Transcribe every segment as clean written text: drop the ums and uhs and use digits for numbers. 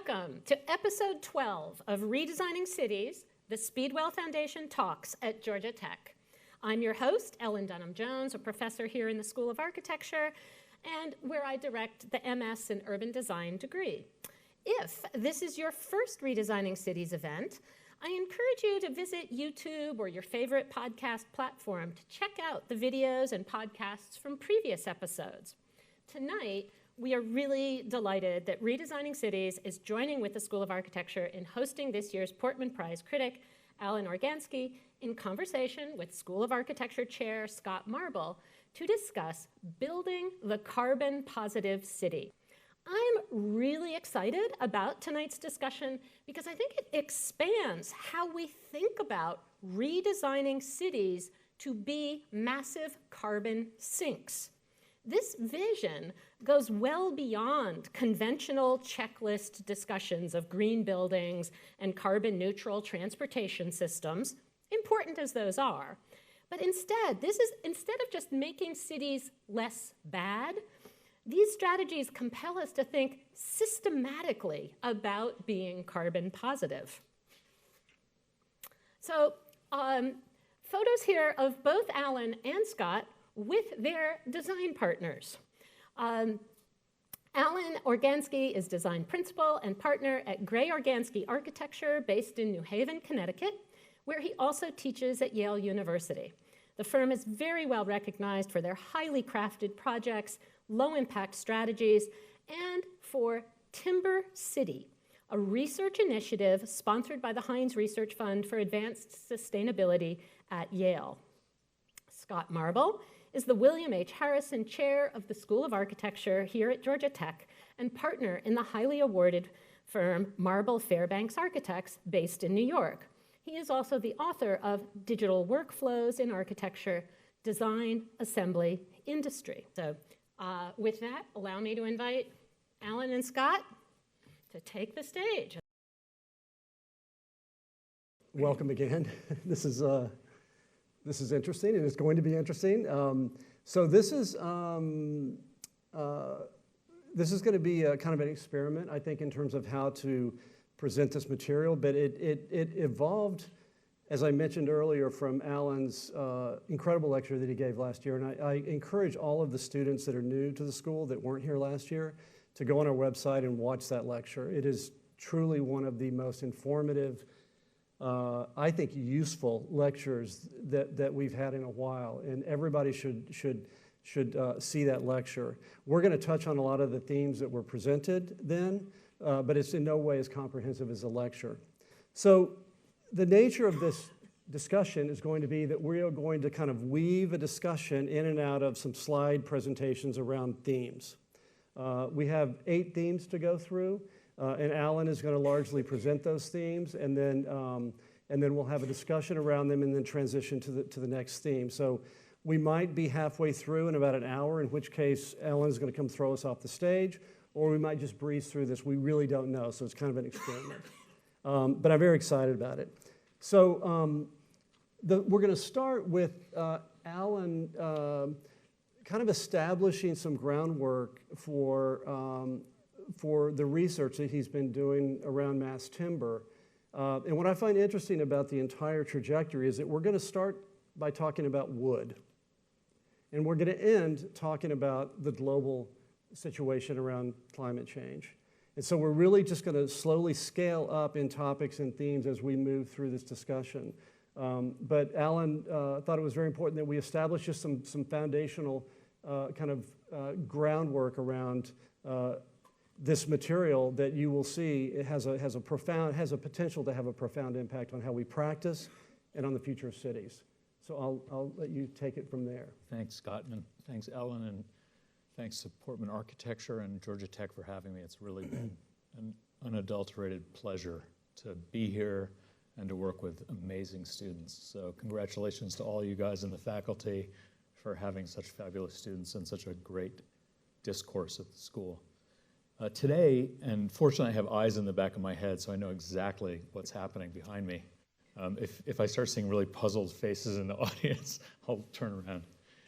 Welcome to episode 12 of Redesigning Cities, the Speedwell Foundation Talks at Georgia Tech. I'm your host, Ellen Dunham-Jones, a professor here in the School of Architecture, and where I direct the MS in Urban Design degree. If this is your first Redesigning Cities event, I encourage you to visit YouTube or your favorite podcast platform to check out the videos and podcasts from previous episodes. Tonight, we are really delighted that Redesigning Cities is joining with the School of Architecture in hosting this year's Portman Prize critic, Ellen Organschi, in conversation with School of Architecture Chair Scott Marble to discuss building the carbon positive city. I'm really excited about tonight's discussion because I think it expands how we think about redesigning cities to be massive carbon sinks. This vision goes well beyond conventional checklist discussions of green buildings and carbon neutral transportation systems, important as those are. But instead of just making cities less bad, these strategies compel us to think systematically about being carbon positive. So photos here of both Alan and Scott with their design partners. Ellen Organschi is design principal and partner at Gray Organschi Architecture based in New Haven, Connecticut, where he also teaches at Yale University. The firm is very well recognized for their highly crafted projects, low-impact strategies, and for Timber City, a research initiative sponsored by the Heinz Research Fund for Advanced Sustainability at Yale. Scott Marble is the William H. Harrison Chair of the School of Architecture here at Georgia Tech and partner in the highly awarded firm Marble Fairbanks Architects based in New York. He is also the author of Digital Workflows in Architecture, Design, Assembly, Industry. So with that, allow me to invite Alan and Scott to take the stage. Welcome again. This is interesting, and it's going to be interesting. So this is going to be a kind of an experiment, I think, in terms of how to present this material. But it evolved, as I mentioned earlier, from Alan's incredible lecture that he gave last year. And I encourage all of the students that are new to the school that weren't here last year to go on our website and watch that lecture. It is truly one of the most informative, I think, useful lectures that we've had in a while, and everybody should see that lecture. We're going to touch on a lot of the themes that were presented then, but it's in no way as comprehensive as the lecture. So the nature of this discussion is going to be that we are going to kind of weave a discussion in and out of some slide presentations around themes. We have 8 themes to go through. And Alan is going to largely present those themes, and then we'll have a discussion around them and then transition to the next theme. So we might be halfway through in about an hour, in which case Alan is going to come throw us off the stage, or we might just breeze through this. We really don't know, so it's kind of an experiment. But I'm very excited about it. So we're going to start with Alan kind of establishing some groundwork for the research that he's been doing around mass timber. And what I find interesting about the entire trajectory is that we're going to start by talking about wood. And we're going to end talking about the global situation around climate change. And so we're really just going to slowly scale up in topics and themes as we move through this discussion. But Alan thought it was very important that we establish just some foundational kind of groundwork around this material that you will see. It has a potential to have a profound impact on how we practice and on the future of cities. So I'll let you take it from there. Thanks, Scott, and thanks, Ellen, and thanks to Portman Architecture and Georgia Tech for having me. It's really been an unadulterated pleasure to be here and to work with amazing students. So congratulations to all you guys in the faculty for having such fabulous students and such a great discourse at the school. Today, and fortunately I have eyes in the back of my head, so I know exactly what's happening behind me. If I start seeing really puzzled faces in the audience, I'll turn around.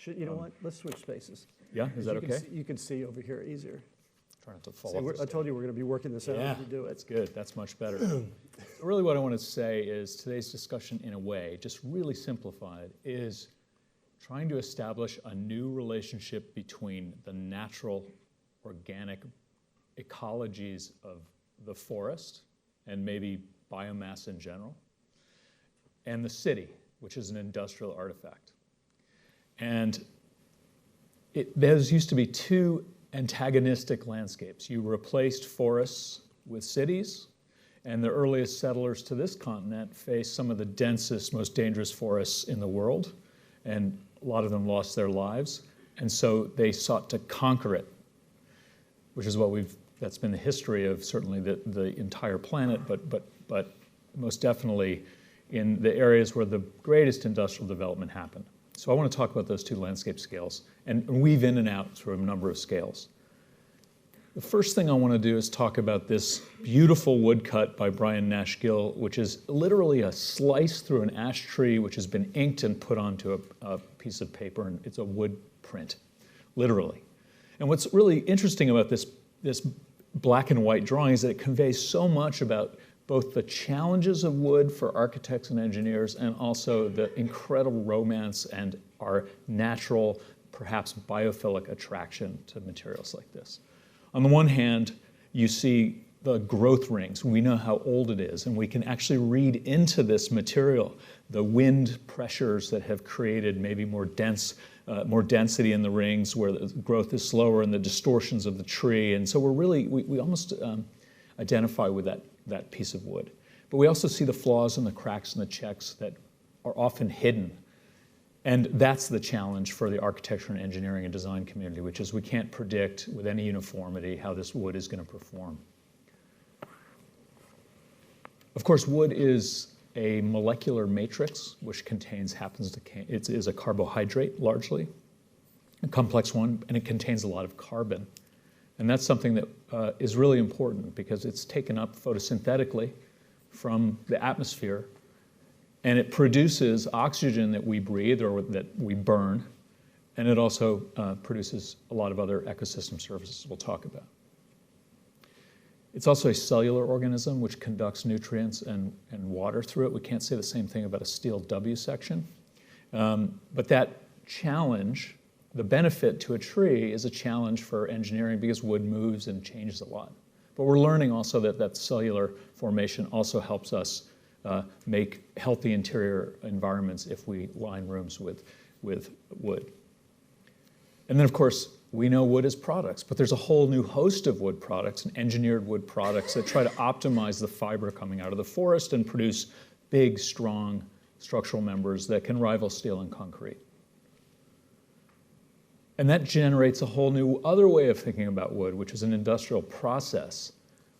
You know what? Let's switch spaces. Yeah, is that okay? You can see over here easier. Try not to fall See, off the I told you we're going to be working this out as we do it. That's good. That's much better. Really what I want to say is today's discussion, in a way, just really simplified, is trying to establish a new relationship between the natural, organic ecologies of the forest, and maybe biomass in general, and the city, which is an industrial artifact. And those used to be two antagonistic landscapes. You replaced forests with cities, and the earliest settlers to this continent faced some of the densest, most dangerous forests in the world, and a lot of them lost their lives, and so they sought to conquer it, which is that's been the history of certainly the entire planet, but most definitely in the areas where the greatest industrial development happened. So I want to talk about those two landscape scales and weave in and out through a number of scales. The first thing I want to do is talk about this beautiful woodcut by Brian Nash Gill, which is literally a slice through an ash tree which has been inked and put onto a piece of paper, and it's a wood print, literally. And what's really interesting about this black and white drawing is that it conveys so much about both the challenges of wood for architects and engineers and also the incredible romance and our natural, perhaps biophilic attraction to materials like this. On the one hand, you see the growth rings. We know how old it is, and we can actually read into this material the wind pressures that have created maybe more density in the rings where the growth is slower and the distortions of the tree. And so we almost identify with that piece of wood. But we also see the flaws and the cracks and the checks that are often hidden. And that's the challenge for the architecture and engineering and design community, which is we can't predict with any uniformity how this wood is going to perform. Of course, wood is a molecular matrix, which it is a carbohydrate largely, a complex one, and it contains a lot of carbon. And that's something that is really important because it's taken up photosynthetically from the atmosphere, and it produces oxygen that we breathe or that we burn, and it also produces a lot of other ecosystem services we'll talk about. It's also a cellular organism which conducts nutrients and water through it. We can't say the same thing about a steel W section, but that challenge, the benefit to a tree is a challenge for engineering because wood moves and changes a lot. But we're learning also that cellular formation also helps us make healthy interior environments if we line rooms with wood. And then, of course, we know wood is products, but there's a whole new host of wood products and engineered wood products that try to optimize the fiber coming out of the forest and produce big, strong structural members that can rival steel and concrete. And that generates a whole new other way of thinking about wood, which is an industrial process,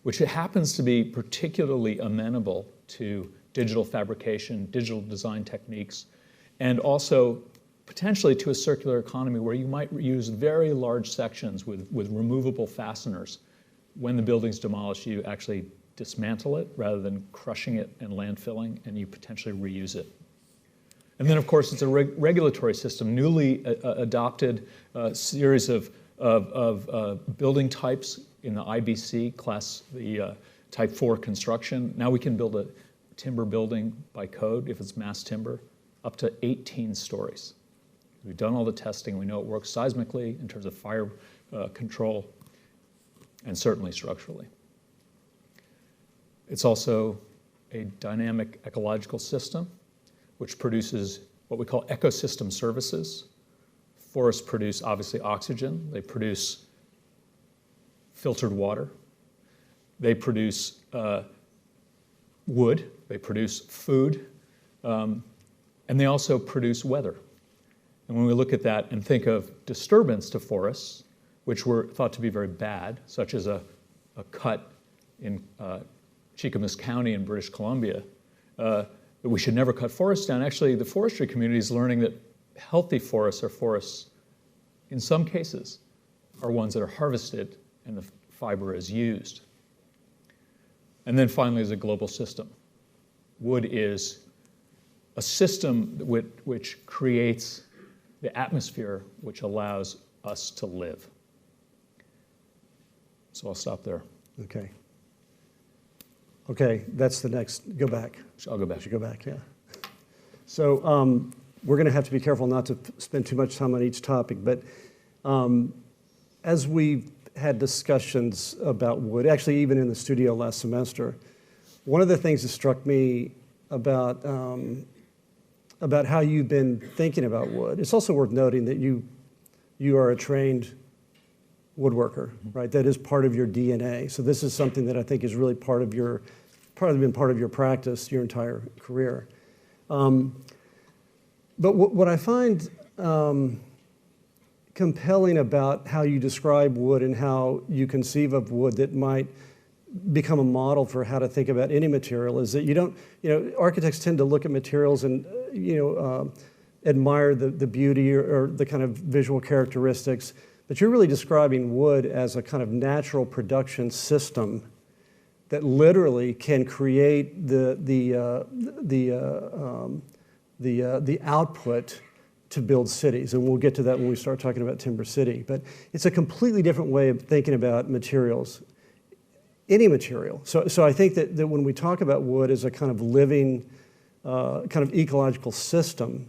which it happens to be particularly amenable to digital fabrication, digital design techniques, and also potentially to a circular economy where you might use very large sections with removable fasteners. When the building's demolished, you actually dismantle it rather than crushing it and landfilling, and you potentially reuse it. And then, of course, it's a regulatory system, newly adopted series of building types in the IBC class, the type 4 construction. Now we can build a timber building by code, if it's mass timber, up to 18 stories. We've done all the testing. We know it works seismically in terms of fire control and certainly structurally. It's also a dynamic ecological system which produces what we call ecosystem services. Forests produce, obviously, oxygen. They produce filtered water. They produce wood. They produce food. And they also produce weather. And when we look at that and think of disturbance to forests, which were thought to be very bad, such as a cut in Cheakamus County in British Columbia, that we should never cut forests down. Actually, the forestry community is learning that healthy forests are forests, in some cases, are ones that are harvested and the fiber is used. And then finally, as a global system, wood is a system which creates the atmosphere which allows us to live. So I'll stop there. Okay. Okay, that's the next, go back. I'll go back. Should go back, yeah. So we're going to have to be careful not to spend too much time on each topic, but as we've had discussions about wood, actually even in the studio last semester, one of the things that struck me about how you've been thinking about wood, it's also worth noting that you are a trained woodworker, right? That is part of your DNA. So this is something that I think is really been part of your practice your entire career. But what I find compelling about how you describe wood and how you conceive of wood that might become a model for how to think about any material is that you don't, architects tend to look at materials and, admire the beauty or the kind of visual characteristics, but you're really describing wood as a kind of natural production system that literally can create the output to build cities, and we'll get to that when we start talking about Timber City. But it's a completely different way of thinking about materials, any material. So I think that when we talk about wood as a kind of living, kind of ecological system,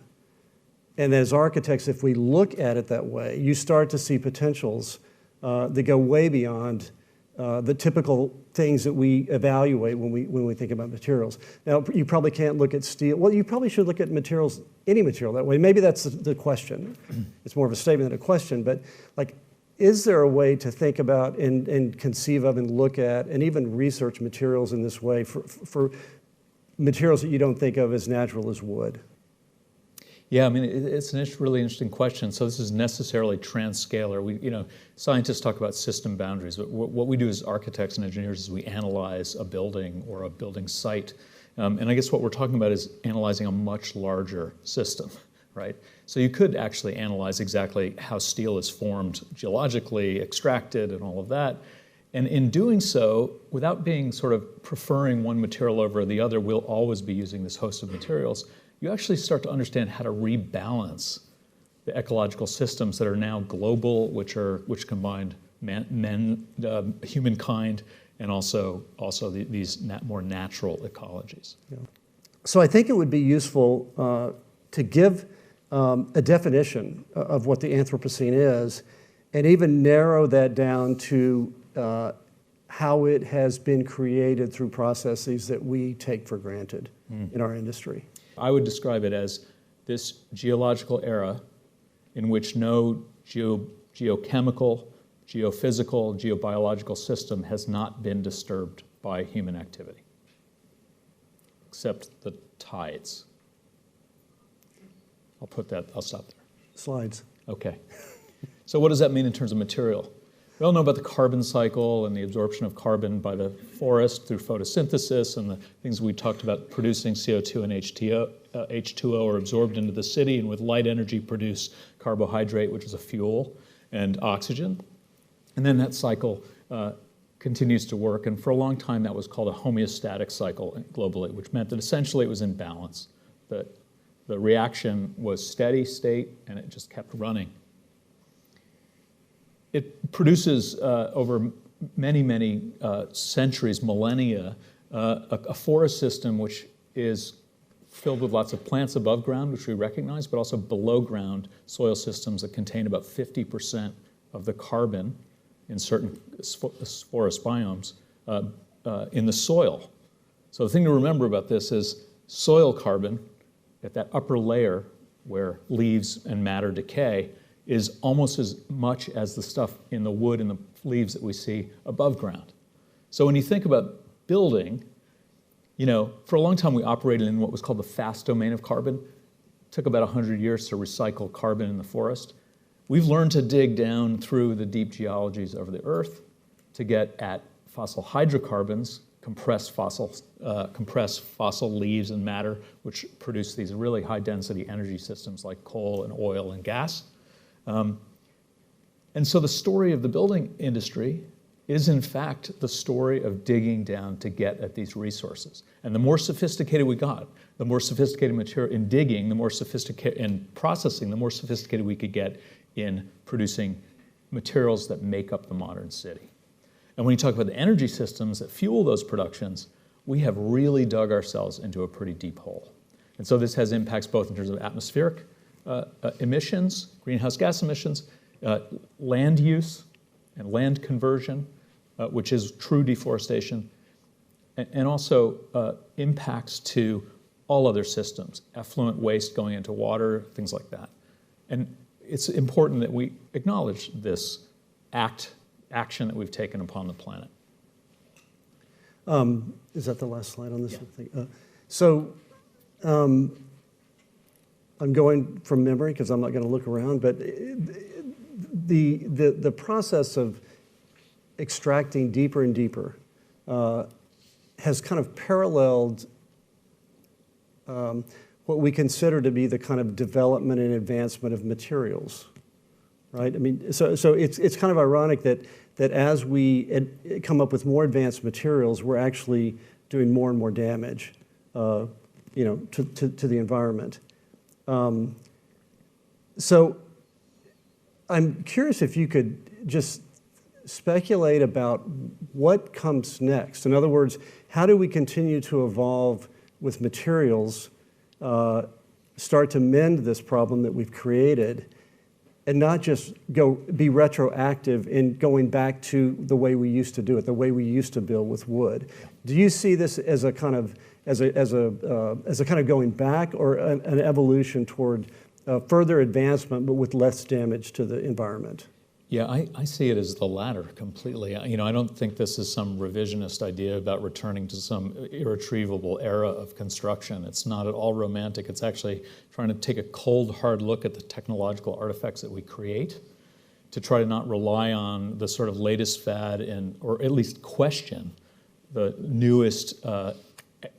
and as architects, if we look at it that way, you start to see potentials that go way beyond the typical things that we evaluate when we think about materials. Now, you probably can't look at steel. Well, you probably should look at materials, any material that way. Maybe that's the question. It's more of a statement than a question. But like, is there a way to think about and conceive of and look at and even research materials in this way for materials that you don't think of as natural as wood? Yeah, I mean, it's a really interesting question. So this is necessarily transscalar. Scientists talk about system boundaries, but what we do as architects and engineers is we analyze a building or a building site. And I guess what we're talking about is analyzing a much larger system, right? So you could actually analyze exactly how steel is formed geologically, extracted, and all of that. And in doing so, without being sort of preferring one material over the other, we'll always be using this host of materials. You actually start to understand how to rebalance the ecological systems that are now global, which combine humankind, and also these more natural ecologies. Yeah. So I think it would be useful to give a definition of what the Anthropocene is, and even narrow that down to how it has been created through processes that we take for granted in our industry. I would describe it as this geological era in which no geochemical, geophysical, geobiological system has not been disturbed by human activity, except the tides. I'll stop there. Slides. Okay. So what does that mean in terms of material? We all know about the carbon cycle and the absorption of carbon by the forest through photosynthesis and the things we talked about producing CO2 and H2O are absorbed into the city and with light energy produce carbohydrate, which is a fuel, and oxygen. And then that cycle continues to work. And for a long time, that was called a homeostatic cycle globally, which meant that essentially it was in balance. The reaction was steady state and it just kept running. It produces over many centuries, millennia, a forest system which is filled with lots of plants above ground, which we recognize, but also below ground soil systems that contain about 50% of the carbon in certain forest biomes in the soil. So the thing to remember about this is soil carbon at that upper layer where leaves and matter decay is almost as much as the stuff in the wood and the leaves that we see above ground. So when you think about building, for a long time we operated in what was called the fast domain of carbon. It took about 100 years to recycle carbon in the forest. We've learned to dig down through the deep geologies of the earth to get at fossil hydrocarbons, compressed fossil leaves and matter, which produce these really high density energy systems like coal and oil and gas. And so the story of the building industry is in fact the story of digging down to get at these resources. And the more sophisticated we got, the more sophisticated material in digging, the more sophisticated in processing, the more sophisticated we could get in producing materials that make up the modern city. And when you talk about the energy systems that fuel those productions, we have really dug ourselves into a pretty deep hole. And so this has impacts both in terms of atmospheric emissions, greenhouse gas emissions, land use and land conversion, which is true deforestation, and also impacts to all other systems, effluent waste going into water, things like that. And it's important that we acknowledge this action that we've taken upon the planet. Is that the last slide on this? Yeah. I'm going from memory because I'm not going to look around, but the process of extracting deeper and deeper has kind of paralleled what we consider to be the kind of development and advancement of materials, right? I mean, so it's kind of ironic that as we come up with more advanced materials, we're actually doing more and more damage, to the environment. So I'm curious if you could just speculate about what comes next. In other words, how do we continue to evolve with materials, start to mend this problem that we've created, and not just be retroactive in going back to the way we used to do it, the way we used to build with wood? Do you see this as a kind of going back, or an evolution toward further advancement, but with less damage to the environment? Yeah, I see it as the latter completely. I don't think this is some revisionist idea about returning to some irretrievable era of construction. It's not at all romantic. It's actually trying to take a cold, hard look at the technological artifacts that we create, to try to not rely on the sort of latest fad, or at least question the newest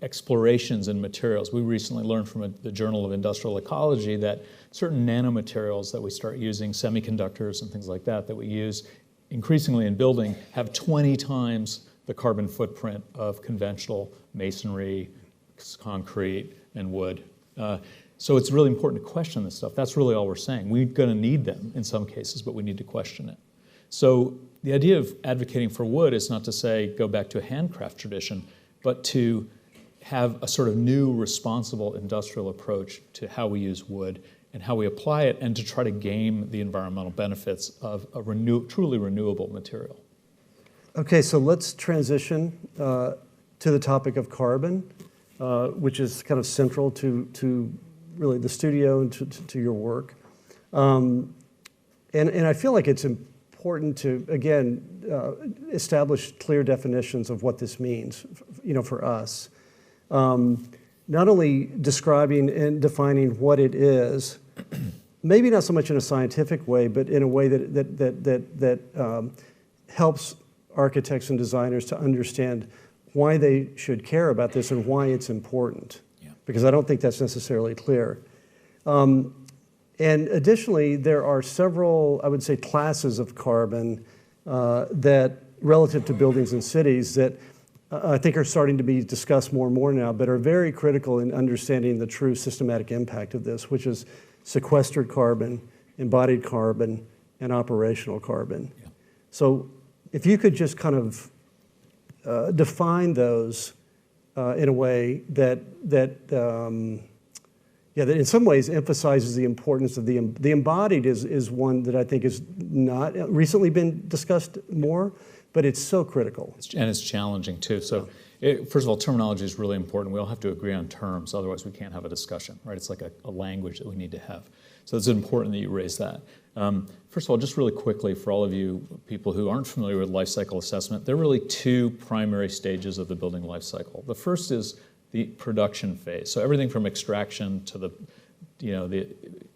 explorations in materials. We recently learned from the Journal of Industrial Ecology that certain nanomaterials that we start using, semiconductors and things like that we use increasingly in building, have 20 times the carbon footprint of conventional masonry, concrete, and wood. So it's really important to question this stuff. That's really all we're saying. We're going to need them in some cases, but we need to question it. So the idea of advocating for wood is not to say go back to a handcraft tradition, but to have a sort of new, responsible industrial approach to how we use wood and how we apply it, and to try to game the environmental benefits of a truly renewable material. Okay, so let's transition to the topic of carbon, which is kind of central to really the studio and to your work. And I feel like it's important to, again, establish clear definitions of what this means, for us. Not only describing and defining what it is, maybe not so much in a scientific way, but in a way that helps architects and designers to understand why they should care about this and why it's important. Yeah. Because I don't think that's necessarily clear. And additionally, there are several, I would say, classes of carbon that, relative to buildings and cities, that I think are starting to be discussed more and more now, but are very critical in understanding the true systematic impact of this, which is sequestered carbon, embodied carbon, and operational carbon. Yeah. So if you could just kind of define those in a way that in some ways emphasizes the importance of the embodied is one that I think is not recently been discussed more, but it's so critical. And it's challenging too. So first of all, terminology is really important. We all have to agree on terms, otherwise we can't have a discussion, right? It's like a language that we need to have. So it's important that you raise that. First of all, just really quickly, for all of you people who aren't familiar with life cycle assessment, there are really two primary stages of the building life cycle. The first is the production phase. So everything from extraction to the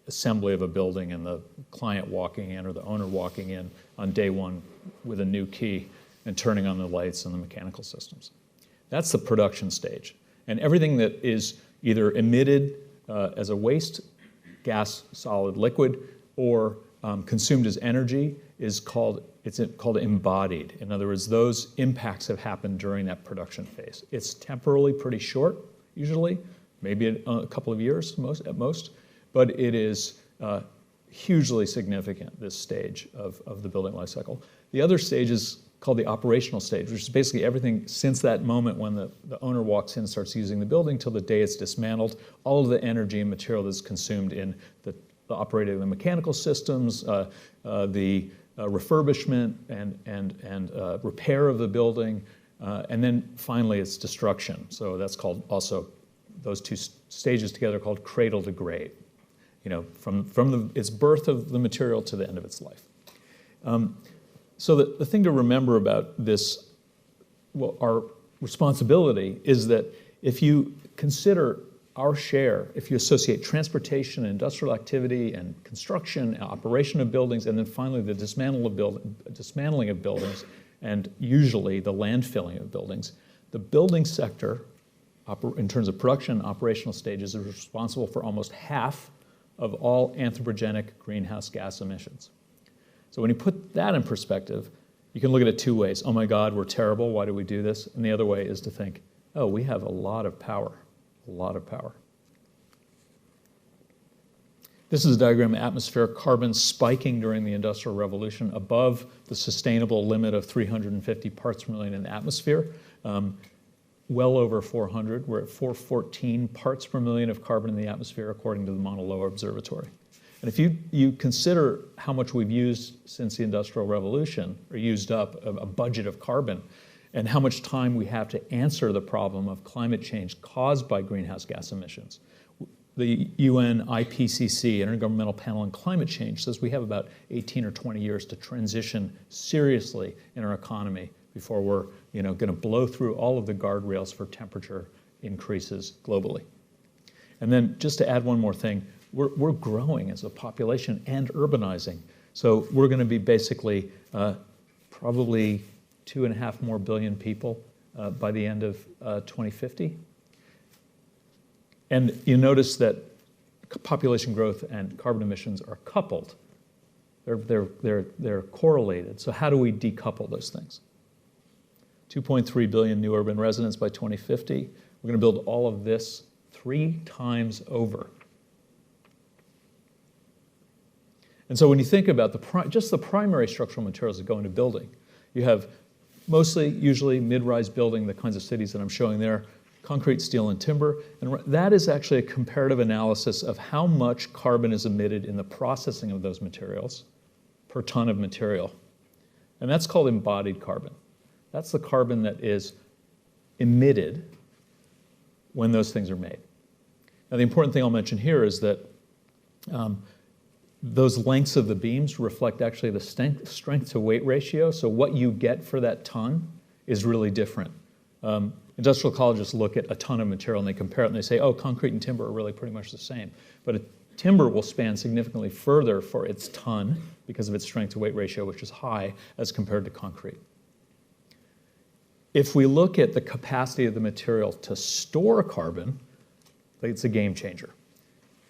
assembly of a building and the client walking in or the owner walking in on day one with a new key and turning on the lights and the mechanical systems. That's the production stage. And everything that is either emitted as a waste, gas, solid, liquid, or consumed as energy is called embodied. In other words, those impacts have happened during that production phase. It's temporally pretty short, usually, maybe a couple of years at most, but it is hugely significant, this stage of the building life cycle. The other stage is called the operational stage, which is basically everything since that moment when the owner walks in and starts using the building till the day it's dismantled, all of the energy and material that's consumed in the operating the mechanical systems, the refurbishment and repair of the building, and then finally it's destruction. So that's called also, those two stages together called cradle to grave, from its birth of the material to the end of its life. So the thing to remember about this, well, our responsibility is that if you consider our share, if you associate transportation, industrial activity, and construction, and operation of buildings, and then finally the dismantling of buildings, and usually the landfilling of buildings, the building sector, in terms of production and operational stages, is responsible for almost half of all anthropogenic greenhouse gas emissions. So when you put that in perspective, you can look at it two ways. Oh my God, we're terrible, why do we do this? And the other way is to think, oh, we have a lot of power, a lot of power. This is a diagram of atmospheric carbon spiking during the Industrial Revolution above the sustainable limit of 350 parts per million in the atmosphere. Well over 400. We're at 414 parts per million of carbon in the atmosphere according to the Mauna Loa Observatory. And if you consider how much we've used since the Industrial Revolution, or used up a budget of carbon, and how much time we have to answer the problem of climate change caused by greenhouse gas emissions. The UN IPCC, Intergovernmental Panel on Climate Change, says we have about 18 or 20 years to transition seriously in our economy before we're going to blow through all of the guardrails for temperature increases globally. And then just to add one more thing, we're growing as a population and urbanizing. So we're going to be basically probably 2.5 more billion people by the end of 2050. And you notice that population growth and carbon emissions are coupled. They're correlated. So how do we decouple those things? 2.3 billion new urban residents by 2050. We're going to build all of this 3 times over. And so when you think about just the primary structural materials that go into building, you have mostly, usually, mid-rise building, the kinds of cities that I'm showing there, concrete, steel, and timber. And that is actually a comparative analysis of how much carbon is emitted in the processing of those materials per ton of material. And that's called embodied carbon. That's the carbon that is emitted when those things are made. Now, the important thing I'll mention here is that those lengths of the beams reflect actually the strength to weight ratio. So what you get for that ton is really different. Industrial ecologists look at a ton of material and they compare it and they say, oh, concrete and timber are really pretty much the same. But timber will span significantly further for its ton because of its strength to weight ratio, which is high as compared to concrete. If we look at the capacity of the material to store carbon, it's a game changer.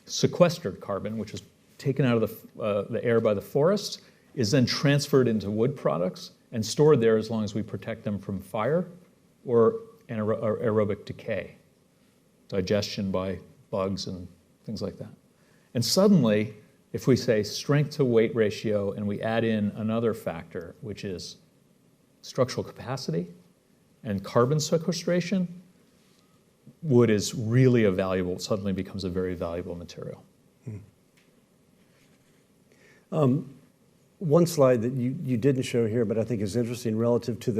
Sequestered carbon, which is taken out of the air by the forest, is then transferred into wood products and stored there as long as we protect them from fire or aerobic decay, digestion by bugs and things like that. And suddenly, if we say strength to weight ratio and we add in another factor, which is structural capacity and carbon sequestration, wood is really suddenly becomes a very valuable material. One slide that you didn't show here, but I think is interesting relative to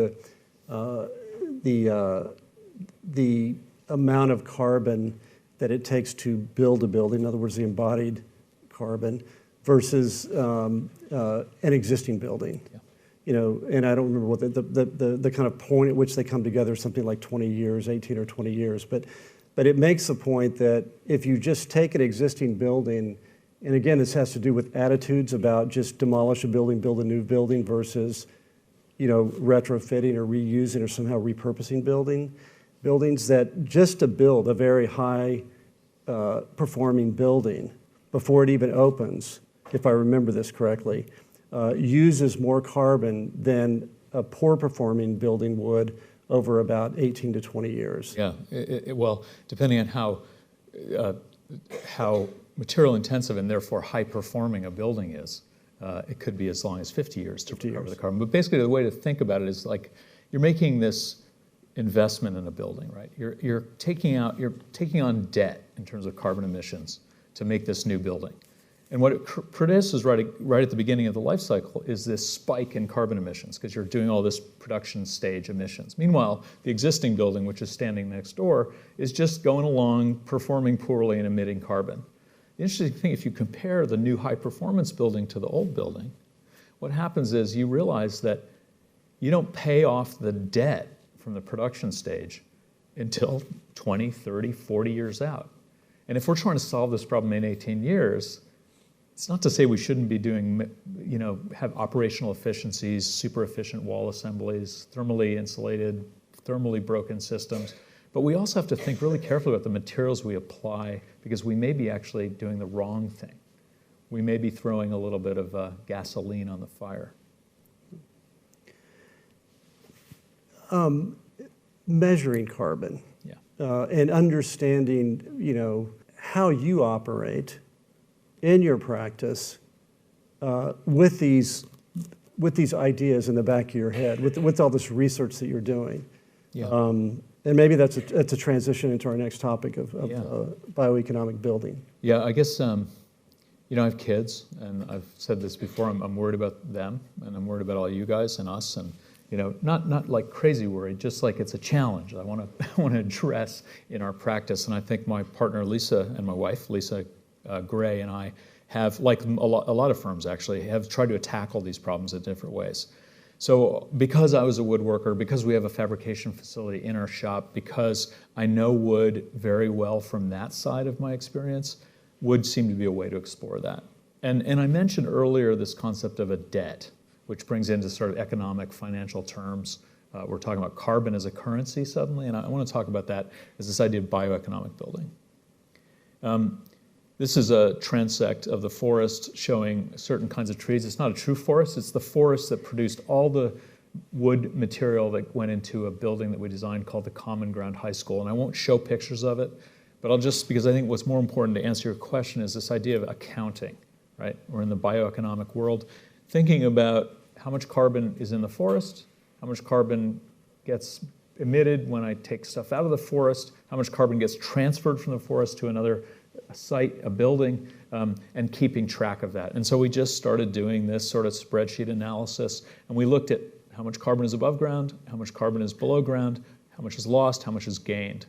the amount of carbon that it takes to build a building, in other words, the embodied carbon, versus an existing building. Yeah. And I don't remember what the kind of point at which they come together, something like 20 years, 18 or 20 years. But it makes the point that if you just take an existing building, and again, this has to do with attitudes about just demolish a building, build a new building versus, retrofitting or reusing or somehow repurposing buildings, that just to build a very high performing building before it even opens, if I remember this correctly, uses more carbon than a poor performing building would over about 18 to 20 years. Yeah, well, depending on how material intensive and therefore high performing a building is, it could be as long as 50 years to recover the carbon. But basically the way to think about it is like you're making this investment in a building, right? You're taking on debt in terms of carbon emissions to make this new building. And what it produces right at the beginning of the life cycle is this spike in carbon emissions because you're doing all this production stage emissions. Meanwhile, the existing building, which is standing next door, is just going along, performing poorly and emitting carbon. The interesting thing, if you compare the new high-performance building to the old building, what happens is you realize that you don't pay off the debt from the production stage until 20, 30, 40 years out. And if we're trying to solve this problem in 18 years, it's not to say we shouldn't be doing, have operational efficiencies, super efficient wall assemblies, thermally insulated, thermally broken systems. But we also have to think really carefully about the materials we apply because we may be actually doing the wrong thing. We may be throwing a little bit of gasoline on the fire. Measuring carbon and understanding, how you operate in your practice with these ideas in the back of your head, with all this research that you're doing. Yeah. And maybe that's a transition into our next topic of bioeconomic building. Yeah, I guess, I have kids, and I've said this before, I'm worried about them, and I'm worried about all you guys and us, and not like crazy worried, just like it's a challenge I want to address in our practice. And I think my partner Lisa and my wife Lisa Gray and I have, like a lot of firms actually, have tried to tackle these problems in different ways. So because I was a woodworker, because we have a fabrication facility in our shop, because I know wood very well from that side of my experience, wood seemed to be a way to explore that. And I mentioned earlier this concept of a debt, which brings into sort of economic, financial terms. We're talking about carbon as a currency suddenly, and I want to talk about that as this idea of bioeconomic building. This is a transect of the forest showing certain kinds of trees. It's not a true forest, it's the forest that produced all the wood material that went into a building that we designed called the Common Ground High School. And I won't show pictures of it, but I'll just, because I think what's more important to answer your question is this idea of accounting, right? We're in the bioeconomic world, thinking about how much carbon is in the forest, how much carbon gets emitted when I take stuff out of the forest, how much carbon gets transferred from the forest to another site, a building, and keeping track of that. And so we just started doing this sort of spreadsheet analysis, and we looked at how much carbon is above ground, how much carbon is below ground, how much is lost, how much is gained.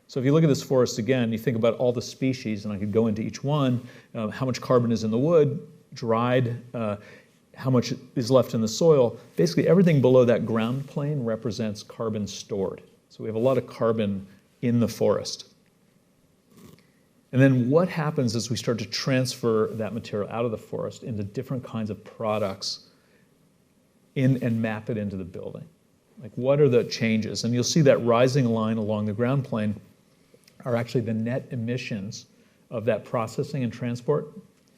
So if you look at this forest again, you think about all the species, and I could go into each one, how much carbon is in the wood, dried, how much is left in the soil. Basically everything below that ground plane represents carbon stored. So we have a lot of carbon in the forest. And then what happens is we start to transfer that material out of the forest into different kinds of products and map it into the building. Like, what are the changes? And you'll see that rising line along the ground plane are actually the net emissions of that processing and transport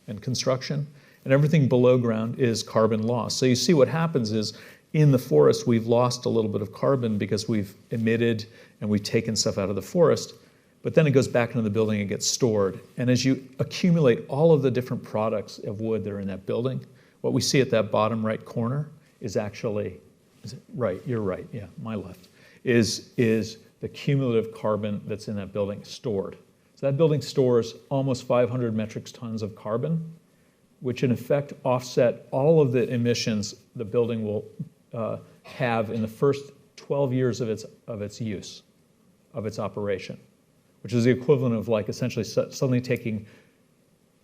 and construction. And everything below ground is carbon loss. So you see what happens is in the forest, we've lost a little bit of carbon because we've emitted and we've taken stuff out of the forest. But then it goes back into the building and gets stored. And as you accumulate all of the different products of wood that are in that building, what we see at that bottom right corner is actually, is it right? You're right, yeah, my left, is the cumulative carbon that's in that building stored. So that building stores almost 500 metric tons of carbon, which in effect offset all of the emissions the building will have in the first 12 years of its use, of its operation, which is the equivalent of like essentially suddenly taking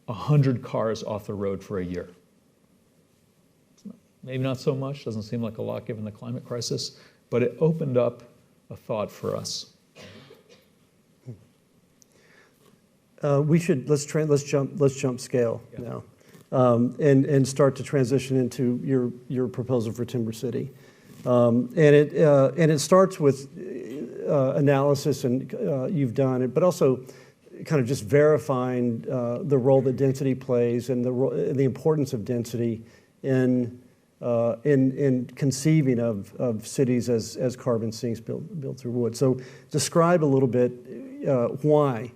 100 cars off the road for a year. Maybe not so much, doesn't seem like a lot given the climate crisis, but it opened up a thought for us. Let's jump scale now, and start to transition into your proposal for Timber City, and it starts with analysis, and you've done it, but also kind of just verifying the role that density plays and the importance of density in conceiving of cities as carbon sinks built through wood. So describe a little bit why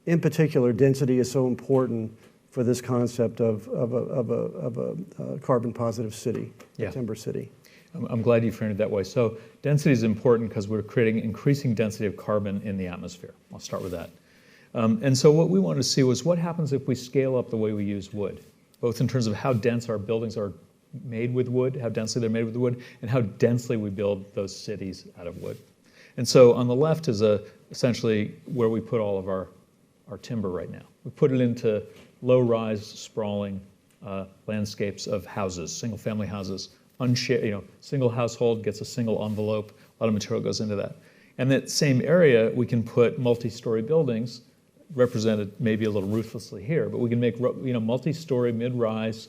in particular, density is so important for this concept of a carbon positive city, Yeah. a timber city. I'm glad you framed it that way. So density is important because we're creating increasing density of carbon in the atmosphere. I'll start with that. And so what we wanted to see was what happens if we scale up the way we use wood, both in terms of how dense our buildings are made with wood, how densely they're made with wood, and how densely we build those cities out of wood. And so on the left is essentially where we put all of our timber right now. We put it into low-rise, sprawling landscapes of houses, single-family houses. Single household gets a single envelope. A lot of material goes into that. And that same area, we can put multi-story buildings, represented maybe a little ruthlessly here, but we can make multi-story, mid-rise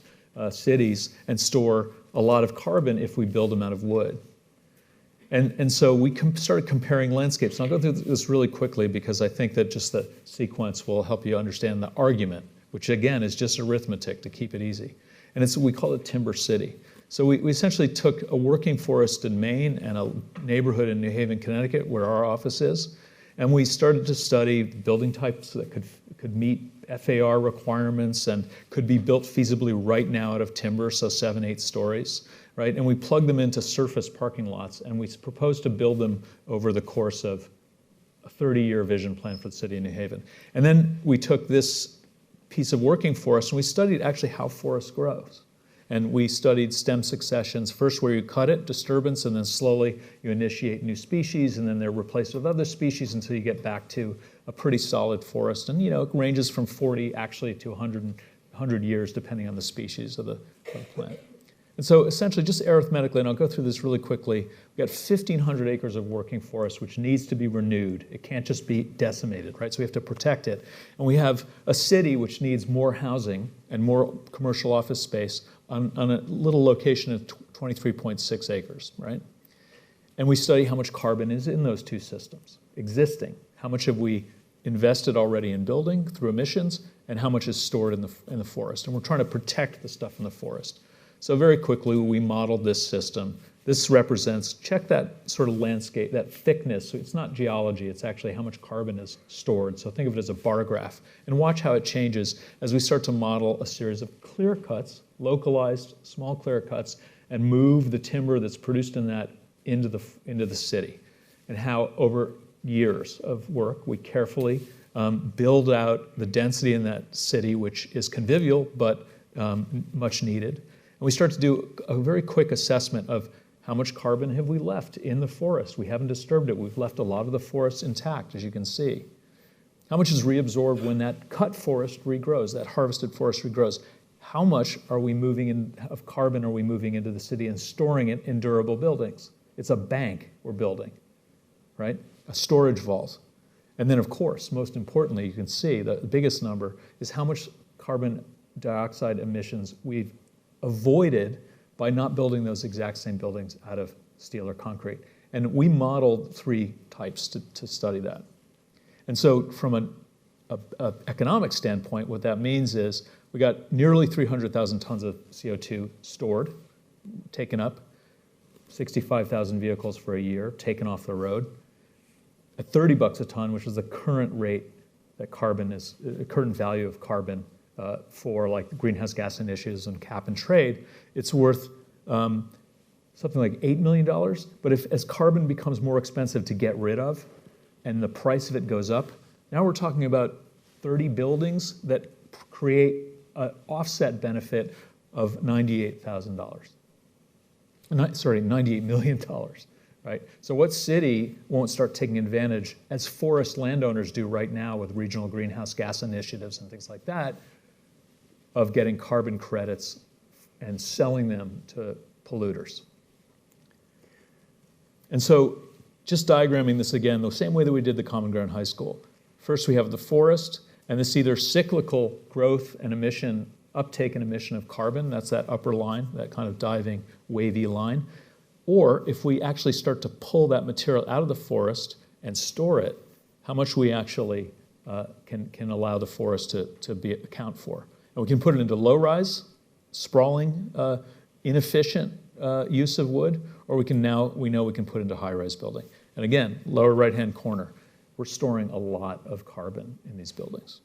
cities and store a lot of carbon if we build them out of wood. And so we started comparing landscapes. And I'll go through this really quickly because I think that just the sequence will help you understand the argument, which again is just arithmetic to keep it easy. And we call it Timber City. So we essentially took a working forest in Maine and a neighborhood in New Haven, Connecticut, where our office is, and we started to study building types that could meet FAR requirements and could be built feasibly right now out of timber, so 7-8 stories, right? And we plugged them into surface parking lots, and we proposed to build them over the course of a 30-year vision plan for the city of New Haven. And then we took this piece of working forest and we studied actually how forest grows. And we studied stem successions, first where you cut it, disturbance, and then slowly you initiate new species, and then they're replaced with other species until you get back to a pretty solid forest. And it ranges from 40 actually to 100 years, depending on the species of the plant. And so essentially, just arithmetically, and I'll go through this really quickly, we've got 1,500 acres of working forest, which needs to be renewed. It can't just be decimated, right? So we have to protect it. And we have a city which needs more housing and more commercial office space on a little location of 23.6 acres, right? And we study how much carbon is in those two systems, existing. How much have we invested already in building through emissions, and how much is stored in the forest? And we're trying to protect the stuff in the forest. So very quickly, we modeled this system. This represents, check that sort of landscape, that thickness. So it's not geology, it's actually how much carbon is stored. So think of it as a bar graph. And watch how it changes as we start to model a series of clear cuts, localized, small clear cuts, and move the timber that's produced in that into the city. And how over years of work, we carefully build out the density in that city, which is convivial, but much needed. And we start to do a very quick assessment of how much carbon have we left in the forest. We haven't disturbed it. We've left a lot of the forest intact, as you can see. How much is reabsorbed when that cut forest regrows, that harvested forest regrows? How much are we of carbon are we moving into the city and storing it in durable buildings? It's a bank we're building, right? A storage vault. And then, of course, most importantly, you can see the biggest number is how much carbon dioxide emissions we've avoided by not building those exact same buildings out of steel or concrete. And we modeled 3 types to study that. And so from an economic standpoint, what that means is we got nearly 300,000 tons of CO2 stored, taken up, 65,000 vehicles for a year taken off the road, at $30 a ton, which is the current rate that carbon is, the current value of carbon for like greenhouse gas initiatives and cap and trade, it's worth something like $8 million. But as carbon becomes more expensive to get rid of and the price of it goes up, now we're talking about 30 buildings that create an offset benefit of $98,000. Sorry, $98 million, right? So what city won't start taking advantage, as forest landowners do right now with regional greenhouse gas initiatives and things like that, of getting carbon credits and selling them to polluters? And so just diagramming this again, the same way that we did the Common Ground High School. First we have the forest, and this either cyclical growth and emission, uptake and emission of carbon, that's that upper line, that kind of diving, wavy line. Or if we actually start to pull that material out of the forest and store it, how much we actually can allow the forest to account for. And we can put it into low-rise, sprawling, inefficient use of wood, or we know we can put into high-rise building. And again, lower right-hand corner, we're storing a lot of carbon in these buildings.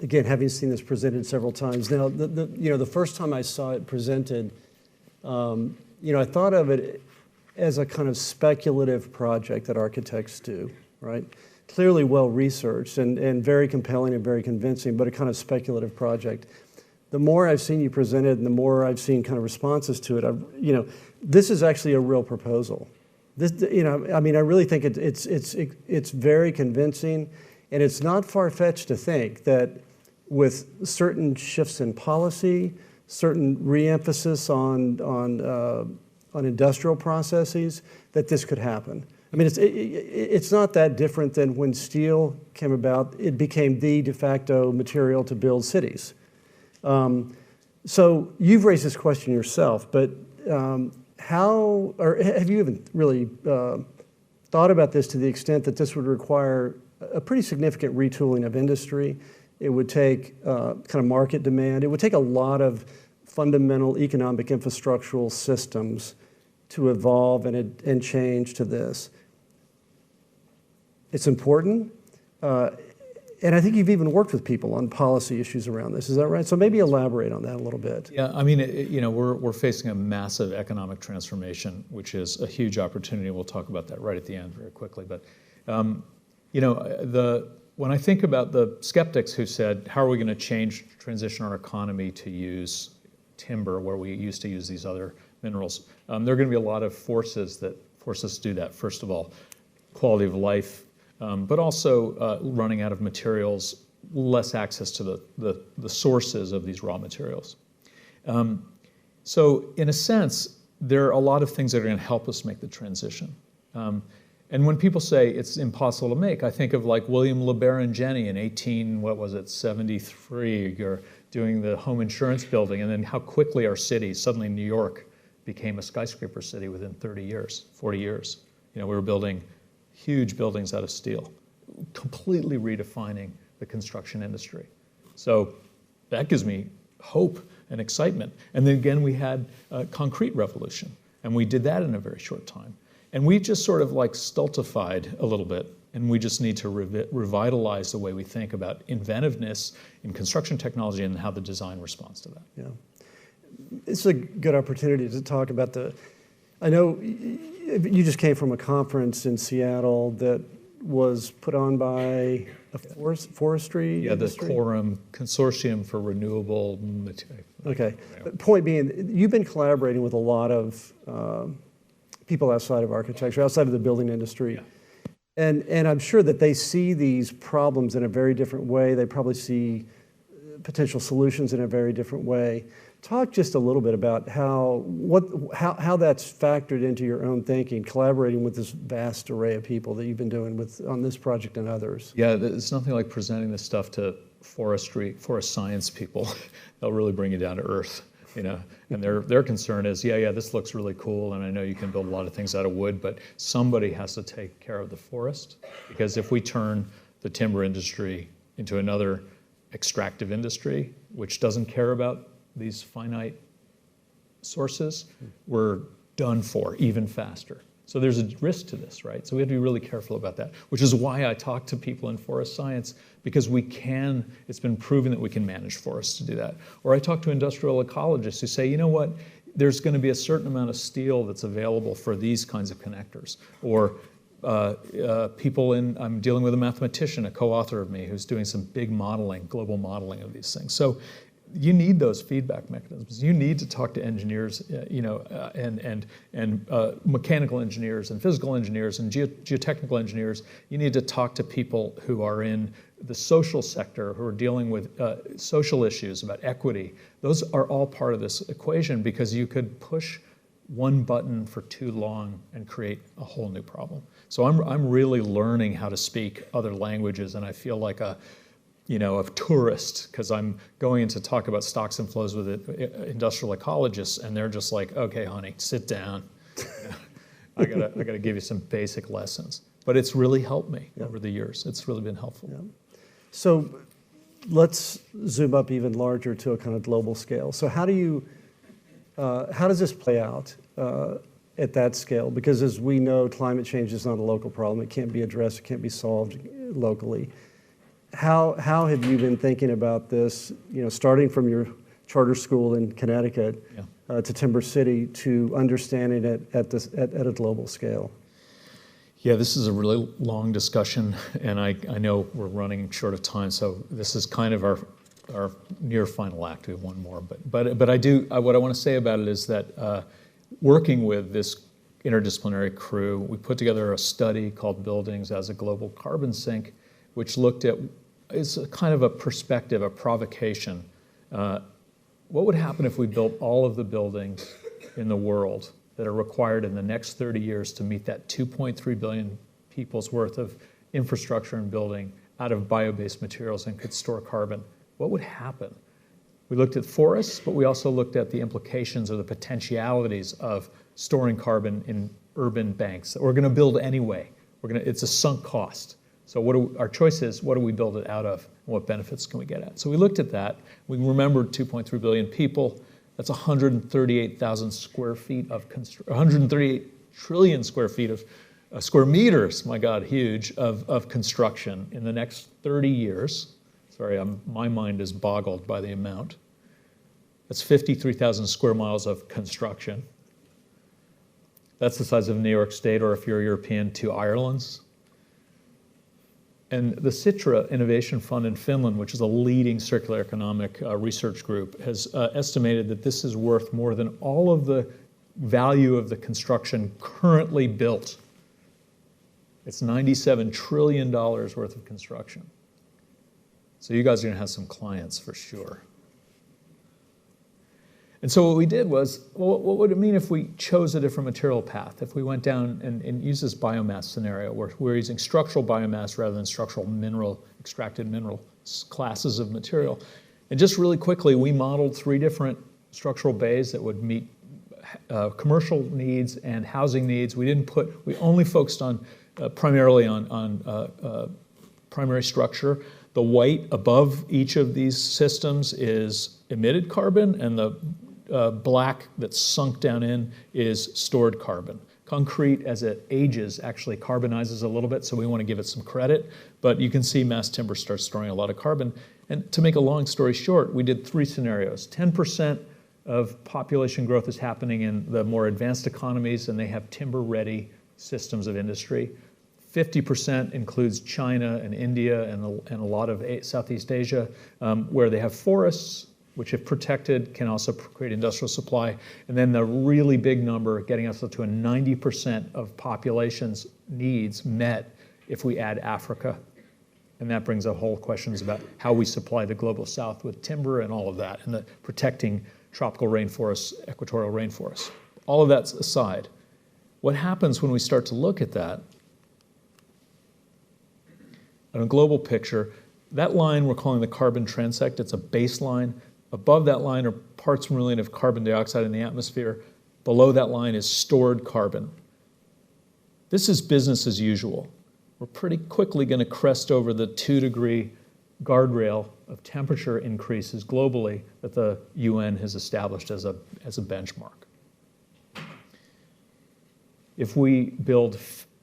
Again, having seen this presented several times now, the first time I saw it presented, I thought of it as a kind of speculative project that architects do, right? Clearly well researched and very compelling and very convincing, but a kind of speculative project. The more I've seen you present it and the more I've seen kind of responses to it, this is actually a real proposal. This, I really think it's very convincing, and it's not far-fetched to think that with certain shifts in policy, certain re-emphasis on industrial processes, that this could happen. I mean, it's not that different than when steel came about. It became the de facto material to build cities. So you've raised this question yourself, but have you even really thought about this to the extent that this would require a pretty significant retooling of industry? It would take kind of market demand. It would take a lot of fundamental economic infrastructural systems to evolve and change to this. It's important. And I think you've even worked with people on policy issues around this. Is that right? So maybe elaborate on that a little bit. Yeah, I mean, we're facing a massive economic transformation, which is a huge opportunity. We'll talk about that right at the end very quickly. But, when I think about the skeptics who said, how are we going to transition our economy to use timber where we used to use these other minerals, there are going to be a lot of forces that force us to do that. First of all, quality of life, but also running out of materials, less access to the sources of these raw materials. So in a sense, there are a lot of things that are going to help us make the transition. And when people say it's impossible to make, I think of like William LeBaron-Jenney in 73, you're doing the home insurance building, and then how quickly our city, suddenly New York, became a skyscraper city within 30 years, 40 years. We were building huge buildings out of steel, completely redefining the construction industry. So that gives me hope and excitement. And then again, we had a concrete revolution, and we did that in a very short time. And we just sort of like stultified a little bit, and we just need to revitalize the way we think about inventiveness in construction technology and how the design responds to that. Yeah. It's a good opportunity to talk about I know you just came from a conference in Seattle that was put on by a forestry industry? The Quorum Consortium for Renewable Materials. Okay. Point being, you've been collaborating with a lot of people outside of architecture, outside of the building industry. Yeah. And I'm sure that they see these problems in a very different way. They probably see potential solutions in a very different way. Talk just a little bit about how that's factored into your own thinking, collaborating with this vast array of people that you've been doing on this project and others. Yeah, it's nothing like presenting this stuff to forest science people. They'll really bring you down to earth, And their concern is, this looks really cool, and I know you can build a lot of things out of wood, but somebody has to take care of the forest, because if we turn the timber industry into another extractive industry, which doesn't care about these finite sources, we're done for even faster. So there's a risk to this, right? So we have to be really careful about that, which is why I talk to people in forest science, because it's been proven that we can manage forests to do that. Or I talk to industrial ecologists who say, you know what, there's going to be a certain amount of steel that's available for these kinds of connectors. Or I'm dealing with a mathematician, a co-author of me, who's doing some big modeling, global modeling of these things. So you need those feedback mechanisms. You need to talk to engineers, and mechanical engineers and physical engineers and geotechnical engineers. You need to talk to people who are in the social sector, who are dealing with social issues about equity. Those are all part of this equation, because you could push one button for too long and create a whole new problem. So I'm really learning how to speak other languages, and I feel like a tourist, because I'm going to talk about stocks and flows with industrial ecologists, and they're just like, okay, honey, sit down. I gotta give you some basic lessons. But it's really helped me over the years. It's really been helpful. Yeah. So let's zoom up even larger to a kind of global scale. So how do you how does this play out at that scale? Because as we know, climate change is not a local problem. It can't be addressed, it can't be solved locally. How have you been thinking about this, starting from your charter school in Connecticut to Timber City, to understanding it at a global scale? Yeah, this is a really long discussion, and I know we're running short of time, so this is kind of our near final act. We have one more, but I do, what I want to say about it is that working with this interdisciplinary crew, we put together a study called Buildings as a Global Carbon Sink, which looked at, it's a kind of a perspective, a provocation. What would happen if we built all of the buildings in the world that are required in the next 30 years to meet that 2.3 billion people's worth of infrastructure and building out of bio-based materials and could store carbon? What would happen? We looked at forests, but we also looked at the implications or the potentialities of storing carbon in urban banks that we're going to build anyway. It's a sunk cost. So our choice is, what do we build it out of, and what benefits can we get at? So we looked at that. We remembered 2.3 billion people. That's 138,000 square feet of 138 trillion square feet of square meters, my God, huge, of construction in the next 30 years. Sorry, my mind is boggled by the amount. That's 53,000 square miles of construction. That's the size of New York State, or if you're European, 2 Irelands. And the Sitra Innovation Fund in Finland, which is a leading circular economic research group, has estimated that this is worth more than all of the value of the construction currently built. It's $97 trillion worth of construction. So you guys are going to have some clients for sure. And so what we did was, well, what would it mean if we chose a different material path? If we went down and used this biomass scenario where we're using structural biomass rather than structural extracted mineral classes of material. And just really quickly, we modeled 3 different structural bays that would meet commercial needs and housing needs. We only focused on primarily on primary structure. The white above each of these systems is emitted carbon, and the black that's sunk down in is stored carbon. Concrete, as it ages, actually carbonizes a little bit, so we want to give it some credit. But you can see mass timber starts storing a lot of carbon. And to make a long story short, we did 3 scenarios. 10% of population growth is happening in the more advanced economies, and they have timber-ready systems of industry. 50% includes China and India and a lot of Southeast Asia, where they have forests, which if protected can also create industrial supply. And then the really big number, getting us up to a 90% of population's needs met if we add Africa. And that brings up whole questions about how we supply the global south with timber and all of that, and the protecting tropical rainforests, equatorial rainforests. All of that's aside. What happens when we start to look at that in a global picture? That line we're calling the carbon transect. It's a baseline. Above that line are parts per million of carbon dioxide in the atmosphere. Below that line is stored carbon. This is business as usual. We're pretty quickly going to crest over the 2-degree guardrail of temperature increases globally that the UN has established as a benchmark. If we build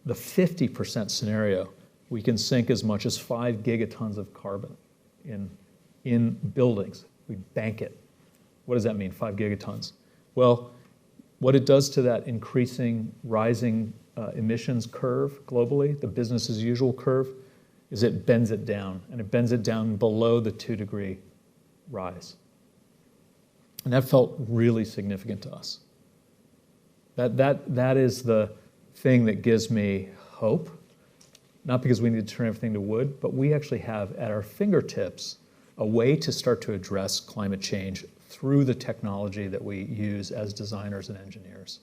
the 50% scenario, we can sink as much as 5 gigatons of carbon in buildings. We bank it. What does that mean, 5 gigatons? Well, what it does to that rising emissions curve globally, the business as usual curve, is it bends it down, and it bends it down below the 2-degree rise. And that felt really significant to us. That is the thing that gives me hope. Not because we need to turn everything to wood, but we actually have at our fingertips a way to start to address climate change through the technology that we use as designers and engineers.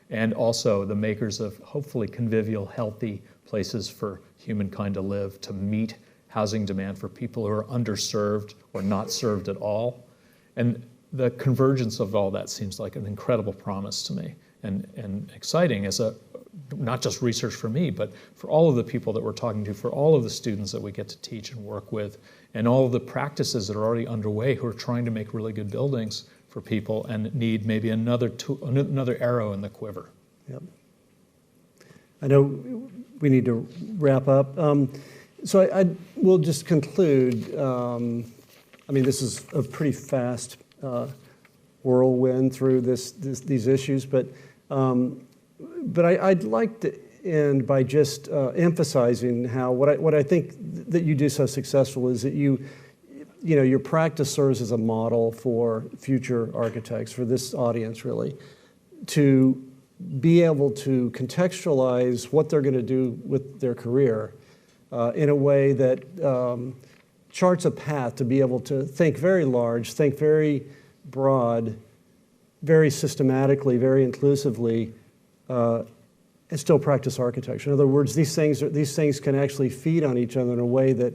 And also the makers of hopefully convivial, healthy places for humankind to live, to meet housing demand for people who are underserved or not served at all. And the convergence of all that seems like an incredible promise to me, and exciting as not just research for me, but for all of the people that we're talking to, for all of the students that we get to teach and work with, and all of the practices that are already underway who are trying to make really good buildings for people and need maybe another arrow in the quiver. Yep. I know we need to wrap up. So I will just conclude. I mean, this is a pretty fast whirlwind through these issues, but I'd like to end by just emphasizing how what I think that you do so successful is that your practice serves as a model for future architects, for this audience really, to be able to contextualize what they're going to do with their career in a way that charts a path to be able to think very large, think very broad, very systematically, very inclusively, and still practice architecture. In other words, these things can actually feed on each other in a way that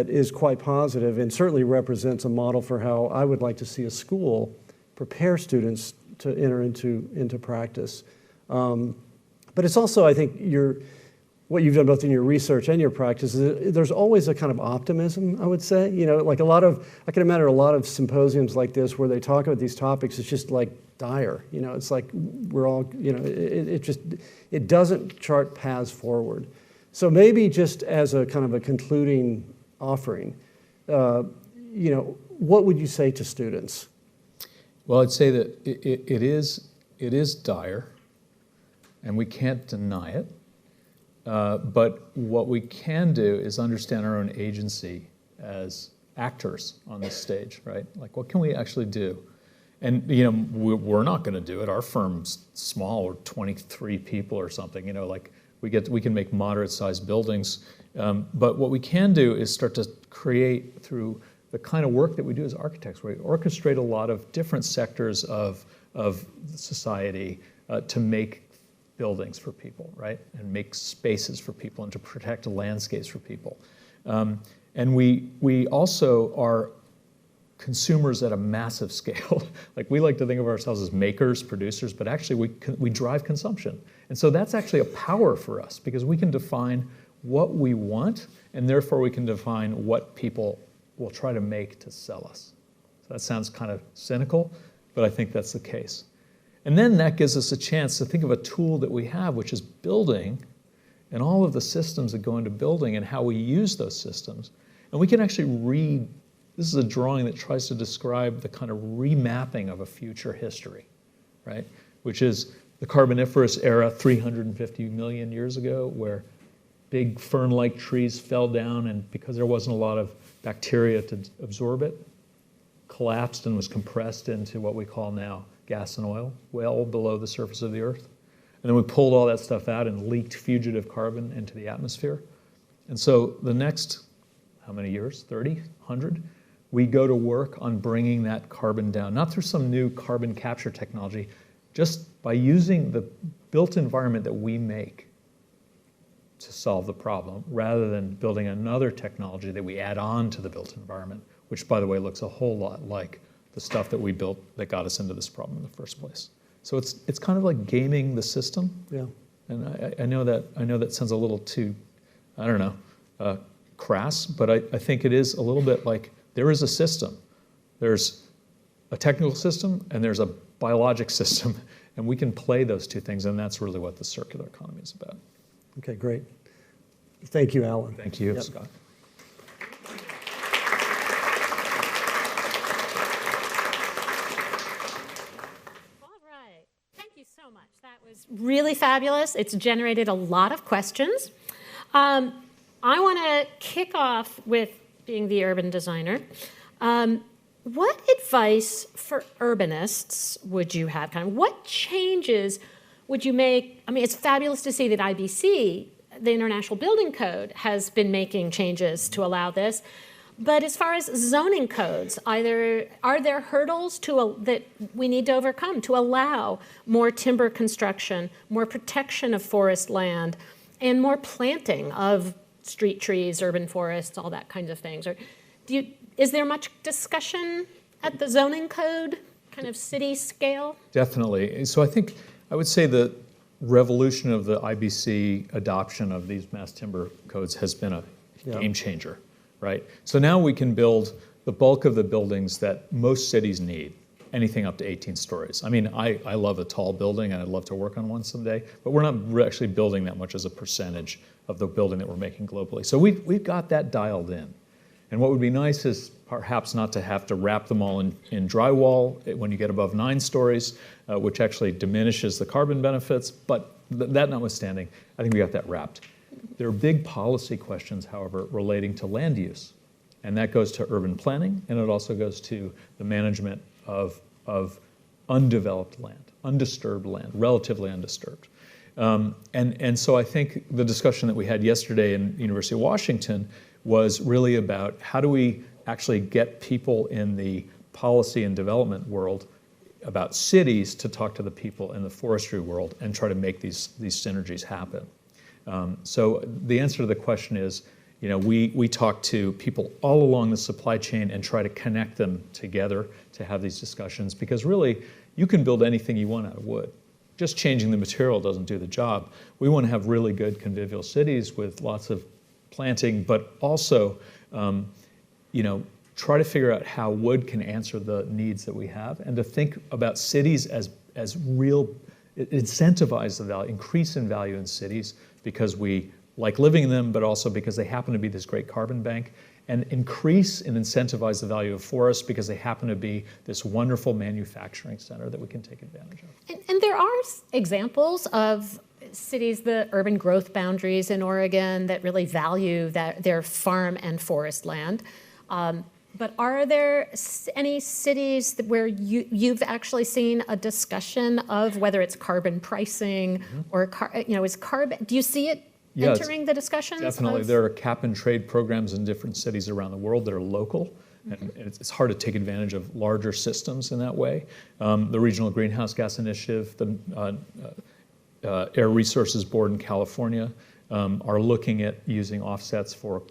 is quite positive and certainly represents a model for how I would like to see a school prepare students to enter into practice. But it's also, I think, what you've done both in your research and your practice, there's always a kind of optimism, I would say. Like I can imagine a lot of symposiums like this where they talk about these topics, it's just like dire. It's like we're all, it doesn't chart paths forward. So maybe just as a kind of a concluding offering, what would you say to students? Well, I'd say that it is dire, and we can't deny it. But what we can do is understand our own agency as actors on this stage, right? Like, what can we actually do? And we're not going to do it. Our firm's small, we're 23 people or something. Like we can make moderate-sized buildings. But what we can do is start to create through the kind of work that we do as architects, where we orchestrate a lot of different sectors of society to make buildings for people, right? And make spaces for people and to protect landscapes for people. And we also are consumers at a massive scale. Like, we like to think of ourselves as makers, producers, but actually we drive consumption. And so that's actually a power for us, because we can define what we want, and therefore we can define what people will try to make to sell us. So that sounds kind of cynical, but I think that's the case. And then that gives us a chance to think of a tool that we have, which is building, and all of the systems that go into building and how we use those systems. And we can actually this is a drawing that tries to describe the kind of remapping of a future history, right? Which is the Carboniferous era 350 million years ago, where big fern-like trees fell down, and because there wasn't a lot of bacteria to absorb it, collapsed and was compressed into what we call now gas and oil, well below the surface of the Earth. And then we pulled all that stuff out and leaked fugitive carbon into the atmosphere. And so the next, how many years, 30, 100, we go to work on bringing that carbon down, not through some new carbon capture technology, just by using the built environment that we make to solve the problem, rather than building another technology that we add on to the built environment, which, by the way, looks a whole lot like the stuff that we built that got us into this problem in the first place. So it's kind of like gaming the system. Yeah. And I know that sounds a little too, I don't know, crass, but I think it is a little bit like there is a system. There's a technical system and there's a biologic system, and we can play those two things, and that's really what the circular economy is about. Okay, great. Thank you, Alan. Thank you, Scott. Really fabulous. It's generated a lot of questions. I want to kick off with being the urban designer. What advice for urbanists would you have? Kind of what changes would you make? I mean, it's fabulous to see that IBC, the International Building Code, has been making changes to allow this. But as far as zoning codes, are there hurdles that we need to overcome to allow more timber construction, more protection of forest land, and more planting of street trees, urban forests, all that kinds of things? Or is there much discussion at the zoning code, kind of city scale? Definitely. So I would say the revolution of the IBC adoption of these mass timber codes has been a game changer. Right? So now we can build the bulk of the buildings that most cities need, anything up to 18 stories. I mean, I love a tall building and I'd love to work on one someday, but we're not actually building that much as a percentage of the building that we're making globally. So we've got that dialed in. And what would be nice is perhaps not to have to wrap them all in drywall when you get above 9 stories, which actually diminishes the carbon benefits, but that notwithstanding, I think we got that wrapped. There are big policy questions, however, relating to land use. And that goes to urban planning, and it also goes to the management of undeveloped land, undisturbed land, relatively undisturbed. And so I think the discussion that we had yesterday in the University of Washington was really about how do we actually get people in the policy and development world about cities to talk to the people in the forestry world and try to make these synergies happen. So the answer to the question is, you know, we talk to people all along the supply chain and try to connect them together to have these discussions, because really you can build anything you want out of wood. Just changing the material doesn't do the job. We want to have really good convivial cities with lots of planting, but also, you know, try to figure out how wood can answer the needs that we have, and to think about cities as real, incentivize the value, increase in value in cities because we like living in them, but also because they happen to be this great carbon bank, and increase and incentivize the value of forests because they happen to be this wonderful manufacturing center that we can take advantage of. And there are examples of cities, the urban growth boundaries in Oregon, that really value their farm and forest land. But are there any cities where you've actually seen a discussion of whether it's carbon pricing or, you know, is carbon, do you see it entering the discussions? Definitely. There are cap and trade programs in different cities around the world that are local. And it's hard to take advantage of larger systems in that way. The Regional Greenhouse Gas Initiative, the Air Resources Board in California are looking at using offsets for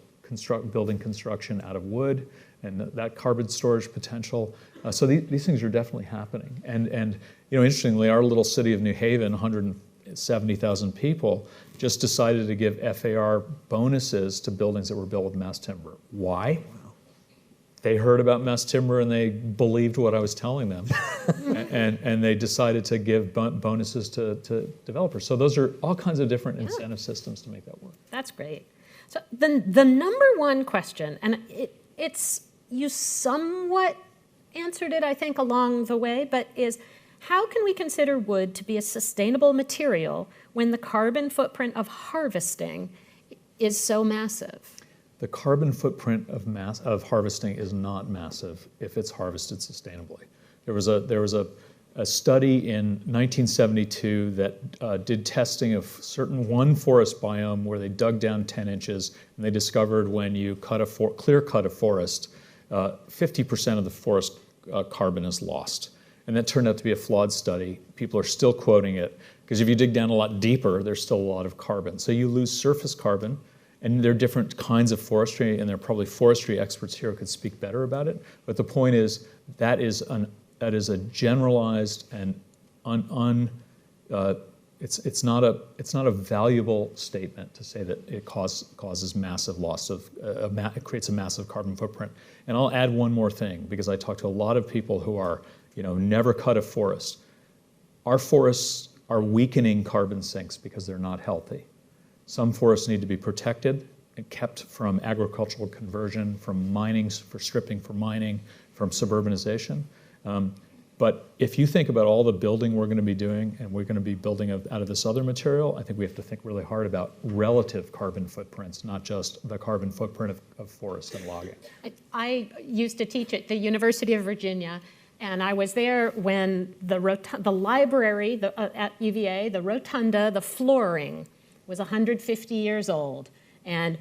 building construction out of wood and that carbon storage potential. So these things are definitely happening. And you know, interestingly, our little city of New Haven, 170,000 people, just decided to give FAR bonuses to buildings that were built with mass timber. Why? They heard about mass timber and they believed what I was telling them. and they decided to give bonuses to developers. So those are all kinds of different incentive systems to make that work. That's great. So the number one question, and it's you somewhat answered it, I think, along the way, but is how can we consider wood to be a sustainable material when the carbon footprint of harvesting is so massive? The carbon footprint of harvesting is not massive if it's harvested sustainably. There was a study in 1972 that did testing of one forest biome where they dug down 10 inches, and they discovered when you clear cut a forest, 50% of the forest carbon is lost. And that turned out to be a flawed study. People are still quoting it, because if you dig down a lot deeper, there's still a lot of carbon. So you lose surface carbon. And there are different kinds of forestry, and there are probably forestry experts here who could speak better about it. But the point is, that is a generalized and it's not a valuable statement to say that it causes massive loss of it creates a massive carbon footprint. And I'll add one more thing, because I talk to a lot of people who are, you know, never cut a forest. Our forests are weakening carbon sinks because they're not healthy. Some forests need to be protected and kept from agricultural conversion, from mining, for stripping for mining, from suburbanization. But if you think about all the building we're going to be doing, and we're going to be building out of this other material, I think we have to think really hard about relative carbon footprints, not just the carbon footprint of forests and logging. I used to teach at the University of Virginia, and I was there when the library at UVA, the rotunda, the flooring, was 150 years old. And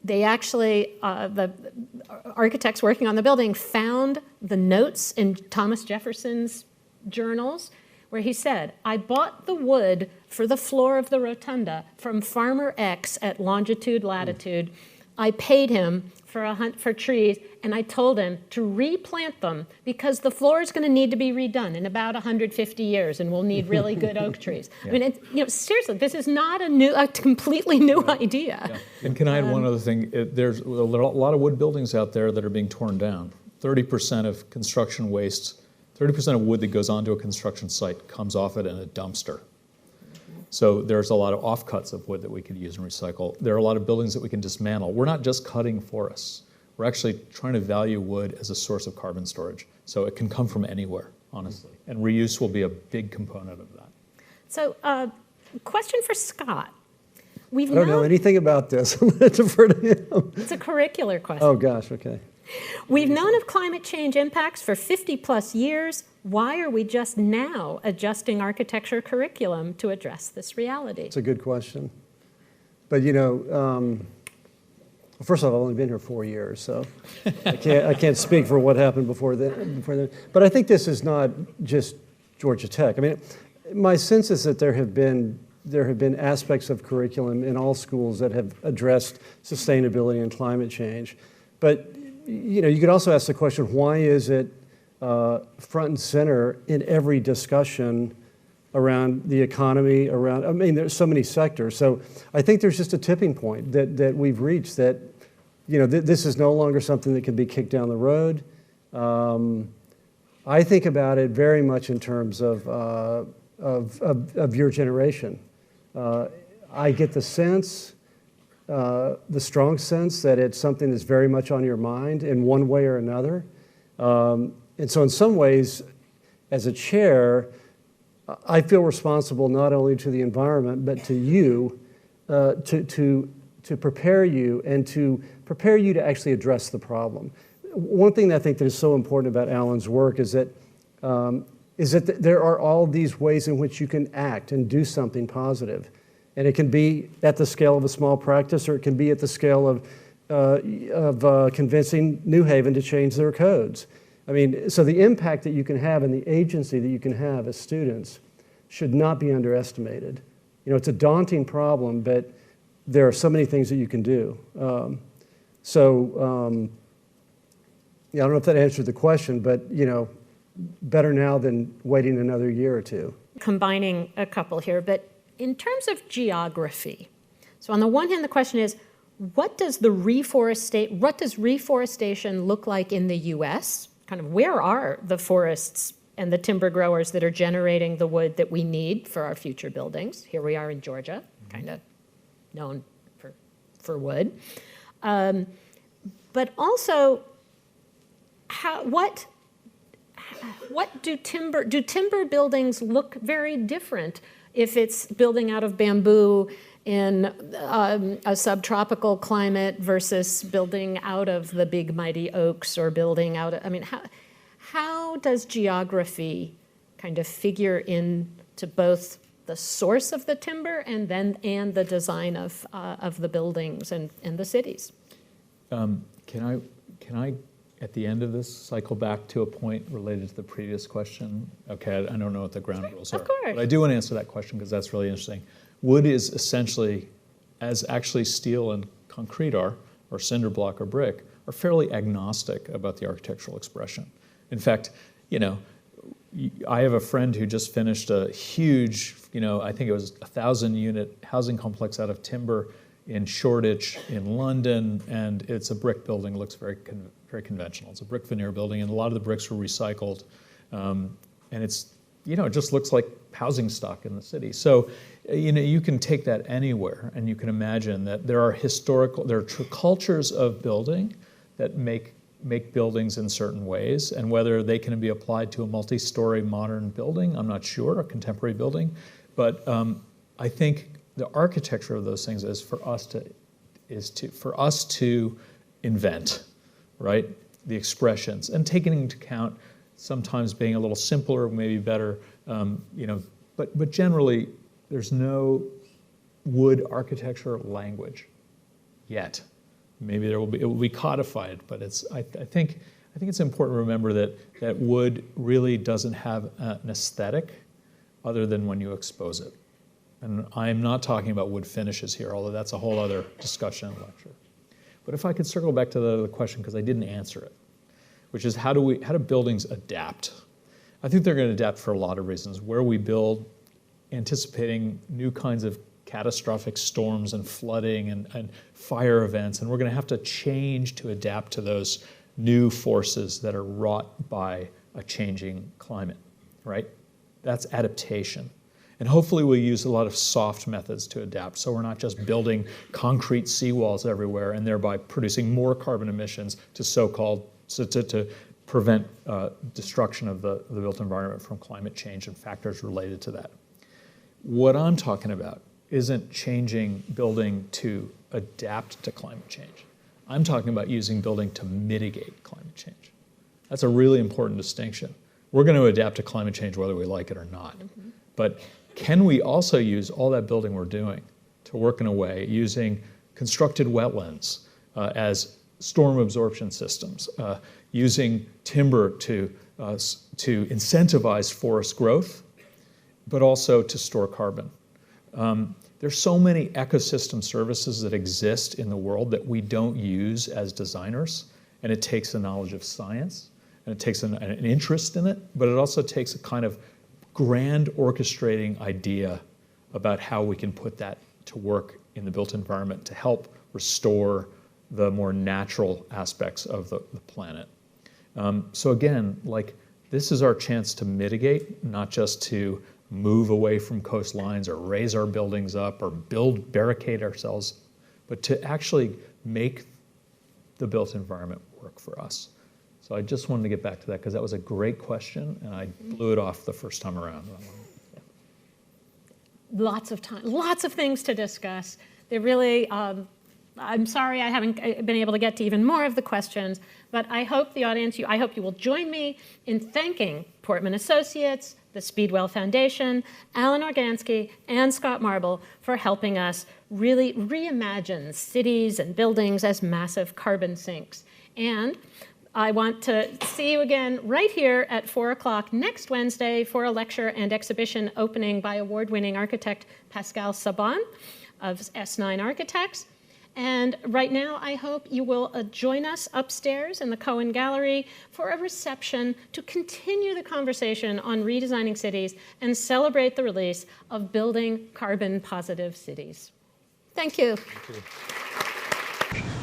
they actually, the architects working on the building found the notes in Thomas Jefferson's journals where he said, I bought the wood for the floor of the rotunda from Farmer X at longitude, latitude. I paid him for a hunt for trees, and I told him to replant them because the floor is going to need to be redone in about 150 years, and we'll need really good oak trees. Yeah. I mean, you know, seriously, this is not a completely new idea. Yeah. And can I add one other thing? There's a lot of wood buildings out there that are being torn down. 30% of construction waste, 30% of wood that goes onto a construction site comes off it in a dumpster. So there's a lot of offcuts of wood that we could use and recycle. There are a lot of buildings that we can dismantle. We're not just cutting forests. We're actually trying to value wood as a source of carbon storage. So it can come from anywhere, honestly. And reuse will be a big component of that. So, question for Scott. I don't know anything about this. I'm going to defer to him. It's a curricular question. Oh, gosh, okay. We've known of climate change impacts for 50 plus years. Why are we just now adjusting architecture curriculum to address this reality? It's a good question. But, you know, first of all, I've only been here 4 years, so I can't speak for what happened before then. But I think this is not just Georgia Tech. I mean, my sense is that there have been aspects of curriculum in all schools that have addressed sustainability and climate change. But you know, you could also ask the question, why is it front and center in every discussion around the economy, I mean, there's so many sectors. So I think there's just a tipping point that we've reached that, you know, this is no longer something that can be kicked down the road. I think about it very much in terms of your generation. I get the sense, the strong sense that it's something that's very much on your mind in one way or another. And so in some ways, as a chair, I feel responsible not only to the environment, but to you, to prepare you and to prepare you to actually address the problem. One thing that I think that is so important about Alan's work is that there are all these ways in which you can act and do something positive. And it can be at the scale of a small practice, or it can be at the scale of convincing New Haven to change their codes. I mean, so the impact that you can have and the agency that you can have as students should not be underestimated. You know, it's a daunting problem, but there are so many things that you can do. Yeah, I don't know if that answered the question, but you know, better now than waiting another year or two. Combining a couple here, but in terms of geography, so on the one hand, the question is, what does reforestation look like in the US? Kind of where are the forests and the timber growers that are generating the wood that we need for our future buildings? Here we are in Georgia, kind of known for wood. But also, what do timber buildings look very different if it's building out of bamboo in a subtropical climate versus building out of the big mighty oaks or building out of, I mean, how does geography kind of figure into both the source of the timber and the design of the buildings and the cities? Can I at the end of this cycle back to a point related to the previous question? Okay, I don't know what the ground rules are. Of course. But I do want to answer that question because that's really interesting. Wood is essentially, as actually steel and concrete are, or cinder block or brick, are fairly agnostic about the architectural expression. In fact, you know, I have a friend who just finished a huge, you know, I think it was 1,000-unit housing complex out of timber in Shoreditch in London, and it's a brick building, looks very conventional. It's a brick veneer building, and a lot of the bricks were recycled, and it's, you know, it just looks like housing stock in the city. So, you know, you can take that anywhere, and you can imagine that there are cultures of building that make buildings in certain ways, and whether they can be applied to a multi-story modern building, I'm not sure, a contemporary building, but I think the architecture of those things is for us to invent, right? The expressions, and taking into account sometimes being a little simpler, maybe better, you know, but generally there's no wood architecture language yet. Maybe it will be codified, but I think it's important to remember that wood really doesn't have an aesthetic other than when you expose it. And I'm not talking about wood finishes here, although that's a whole other discussion and lecture. But if I could circle back to the question, because I didn't answer it, which is how do buildings adapt? I think they're going to adapt for a lot of reasons. Where we build, anticipating new kinds of catastrophic storms and flooding and fire events, and we're going to have to change to adapt to those new forces that are wrought by a changing climate, right? That's adaptation. And hopefully we'll use a lot of soft methods to adapt, so we're not just building concrete seawalls everywhere and thereby producing more carbon emissions to prevent destruction of the built environment from climate change and factors related to that. What I'm talking about isn't changing building to adapt to climate change. I'm talking about using building to mitigate climate change. That's a really important distinction. We're going to adapt to climate change whether we like it or not. But can we also use all that building we're doing to work in a way using constructed wetlands as storm absorption systems, using timber to incentivize forest growth, but also to store carbon. There's so many ecosystem services that exist in the world that we don't use as designers, and it takes a knowledge of science, and it takes an interest in it, but it also takes a kind of grand orchestrating idea about how we can put that to work in the built environment to help restore the more natural aspects of the planet. So again, like, this is our chance to mitigate, not just to move away from coastlines or raise our buildings up or barricade ourselves, but to actually make the built environment work for us. So I just wanted to get back to that because that was a great question and I blew it off the first time around. Lots of time, lots of things to discuss. They're really, I'm sorry I haven't been able to get to even more of the questions, but I hope the audience, I hope you will join me in thanking Portman Associates, the Speedwell Foundation, Ellen Organschi, and Scott Marble for helping us really reimagine cities and buildings as massive carbon sinks. And I want to see you again right here at 4 o'clock next Wednesday for a lecture and exhibition opening by award-winning architect Pascal Saban of S9 Architects. And right now, I hope you will join us upstairs in the Cohen Gallery for a reception to continue the conversation on redesigning cities and celebrate the release of Building Carbon-Positive Cities. Thank you. Thank you.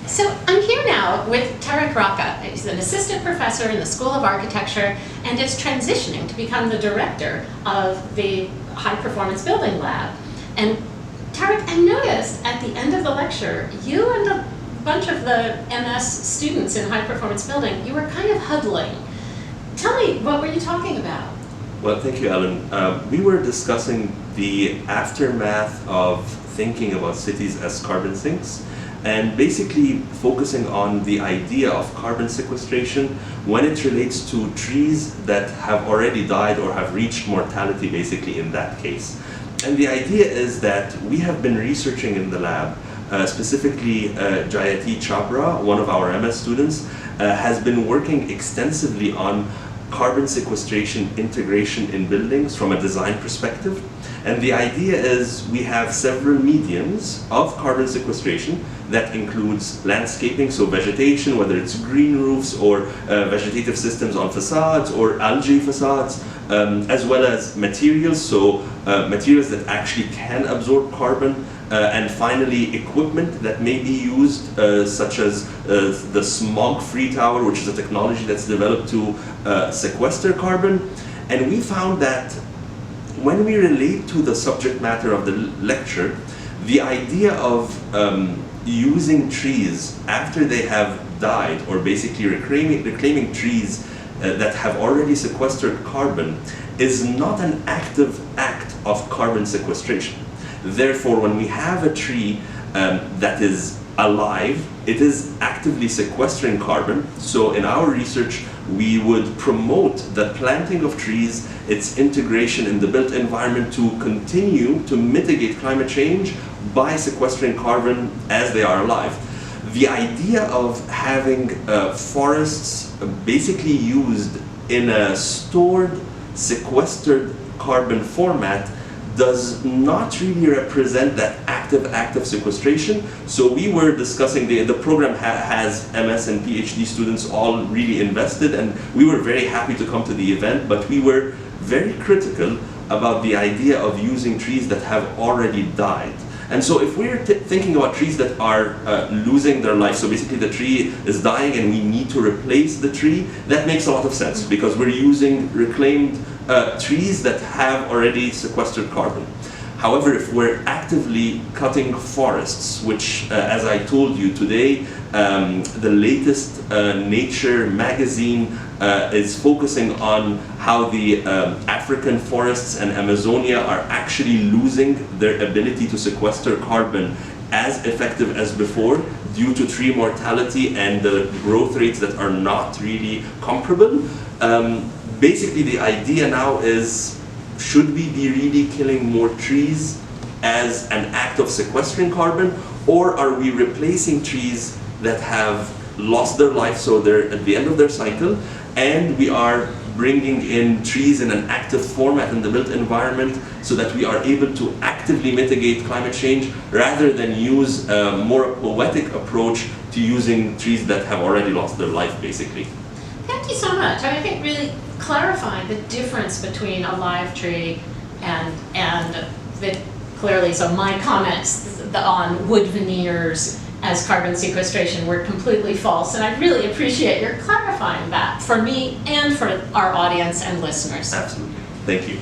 So I'm here now with Tarek Raqqa. He's an assistant professor in the School of Architecture and is transitioning to become the director of the High Performance Building Lab. And Tarek, I noticed at the end of the lecture, you and a bunch of the MS students in High Performance Building, you were kind of huddling. Tell me, what were you talking about? Well, thank you, Ellen. We were discussing the aftermath of thinking about cities as carbon sinks, and basically focusing on the idea of carbon sequestration when it relates to trees that have already died or have reached mortality, basically, in that case. And the idea is that we have been researching in the lab, specifically Jayati Chhabra, one of our MS students, has been working extensively on carbon sequestration integration in buildings from a design perspective. And the idea is we have several mediums of carbon sequestration that includes landscaping, so vegetation, whether it's green roofs or vegetative systems on facades or algae facades, as well as materials, so materials that actually can absorb carbon, and finally equipment that may be used, such as the smog-free tower, which is a technology that's developed to sequester carbon. And we found that when we relate to the subject matter of the lecture, the idea of using trees after they have died, or basically reclaiming trees that have already sequestered carbon, is not an active act of carbon sequestration. Therefore, when we have a tree that is alive, it is actively sequestering carbon. So in our research, we would promote the planting of trees, its integration in the built environment to continue to mitigate climate change by sequestering carbon as they are alive. The idea of having forests basically used in a stored, sequestered carbon format does not really represent that active sequestration. So we were discussing, the program has MS and PhD students all really invested, and we were very happy to come to the event, but we were very critical about the idea of using trees that have already died. And so if we're thinking about trees that are losing their life, so basically the tree is dying and we need to replace the tree, that makes a lot of sense because we're using reclaimed trees that have already sequestered carbon. However, if we're actively cutting forests, which, as I told you today, the latest Nature magazine is focusing on how the African forests and Amazonia are actually losing their ability to sequester carbon as effective as before due to tree mortality and the growth rates that are not really comparable. Basically, the idea now is, should we be really killing more trees as an act of sequestering carbon, or are we replacing trees that have lost their life, so they're at the end of their cycle, and we are bringing in trees in an active format in the built environment so that we are able to actively mitigate climate change rather than use a more poetic approach to using trees that have already lost their life, basically. Thank you so much. I think really clarifying the difference between a live tree and the, clearly, so my comments on wood veneers as carbon sequestration were completely false, and I really appreciate your clarifying that for me and for our audience and listeners. Absolutely. Thank you.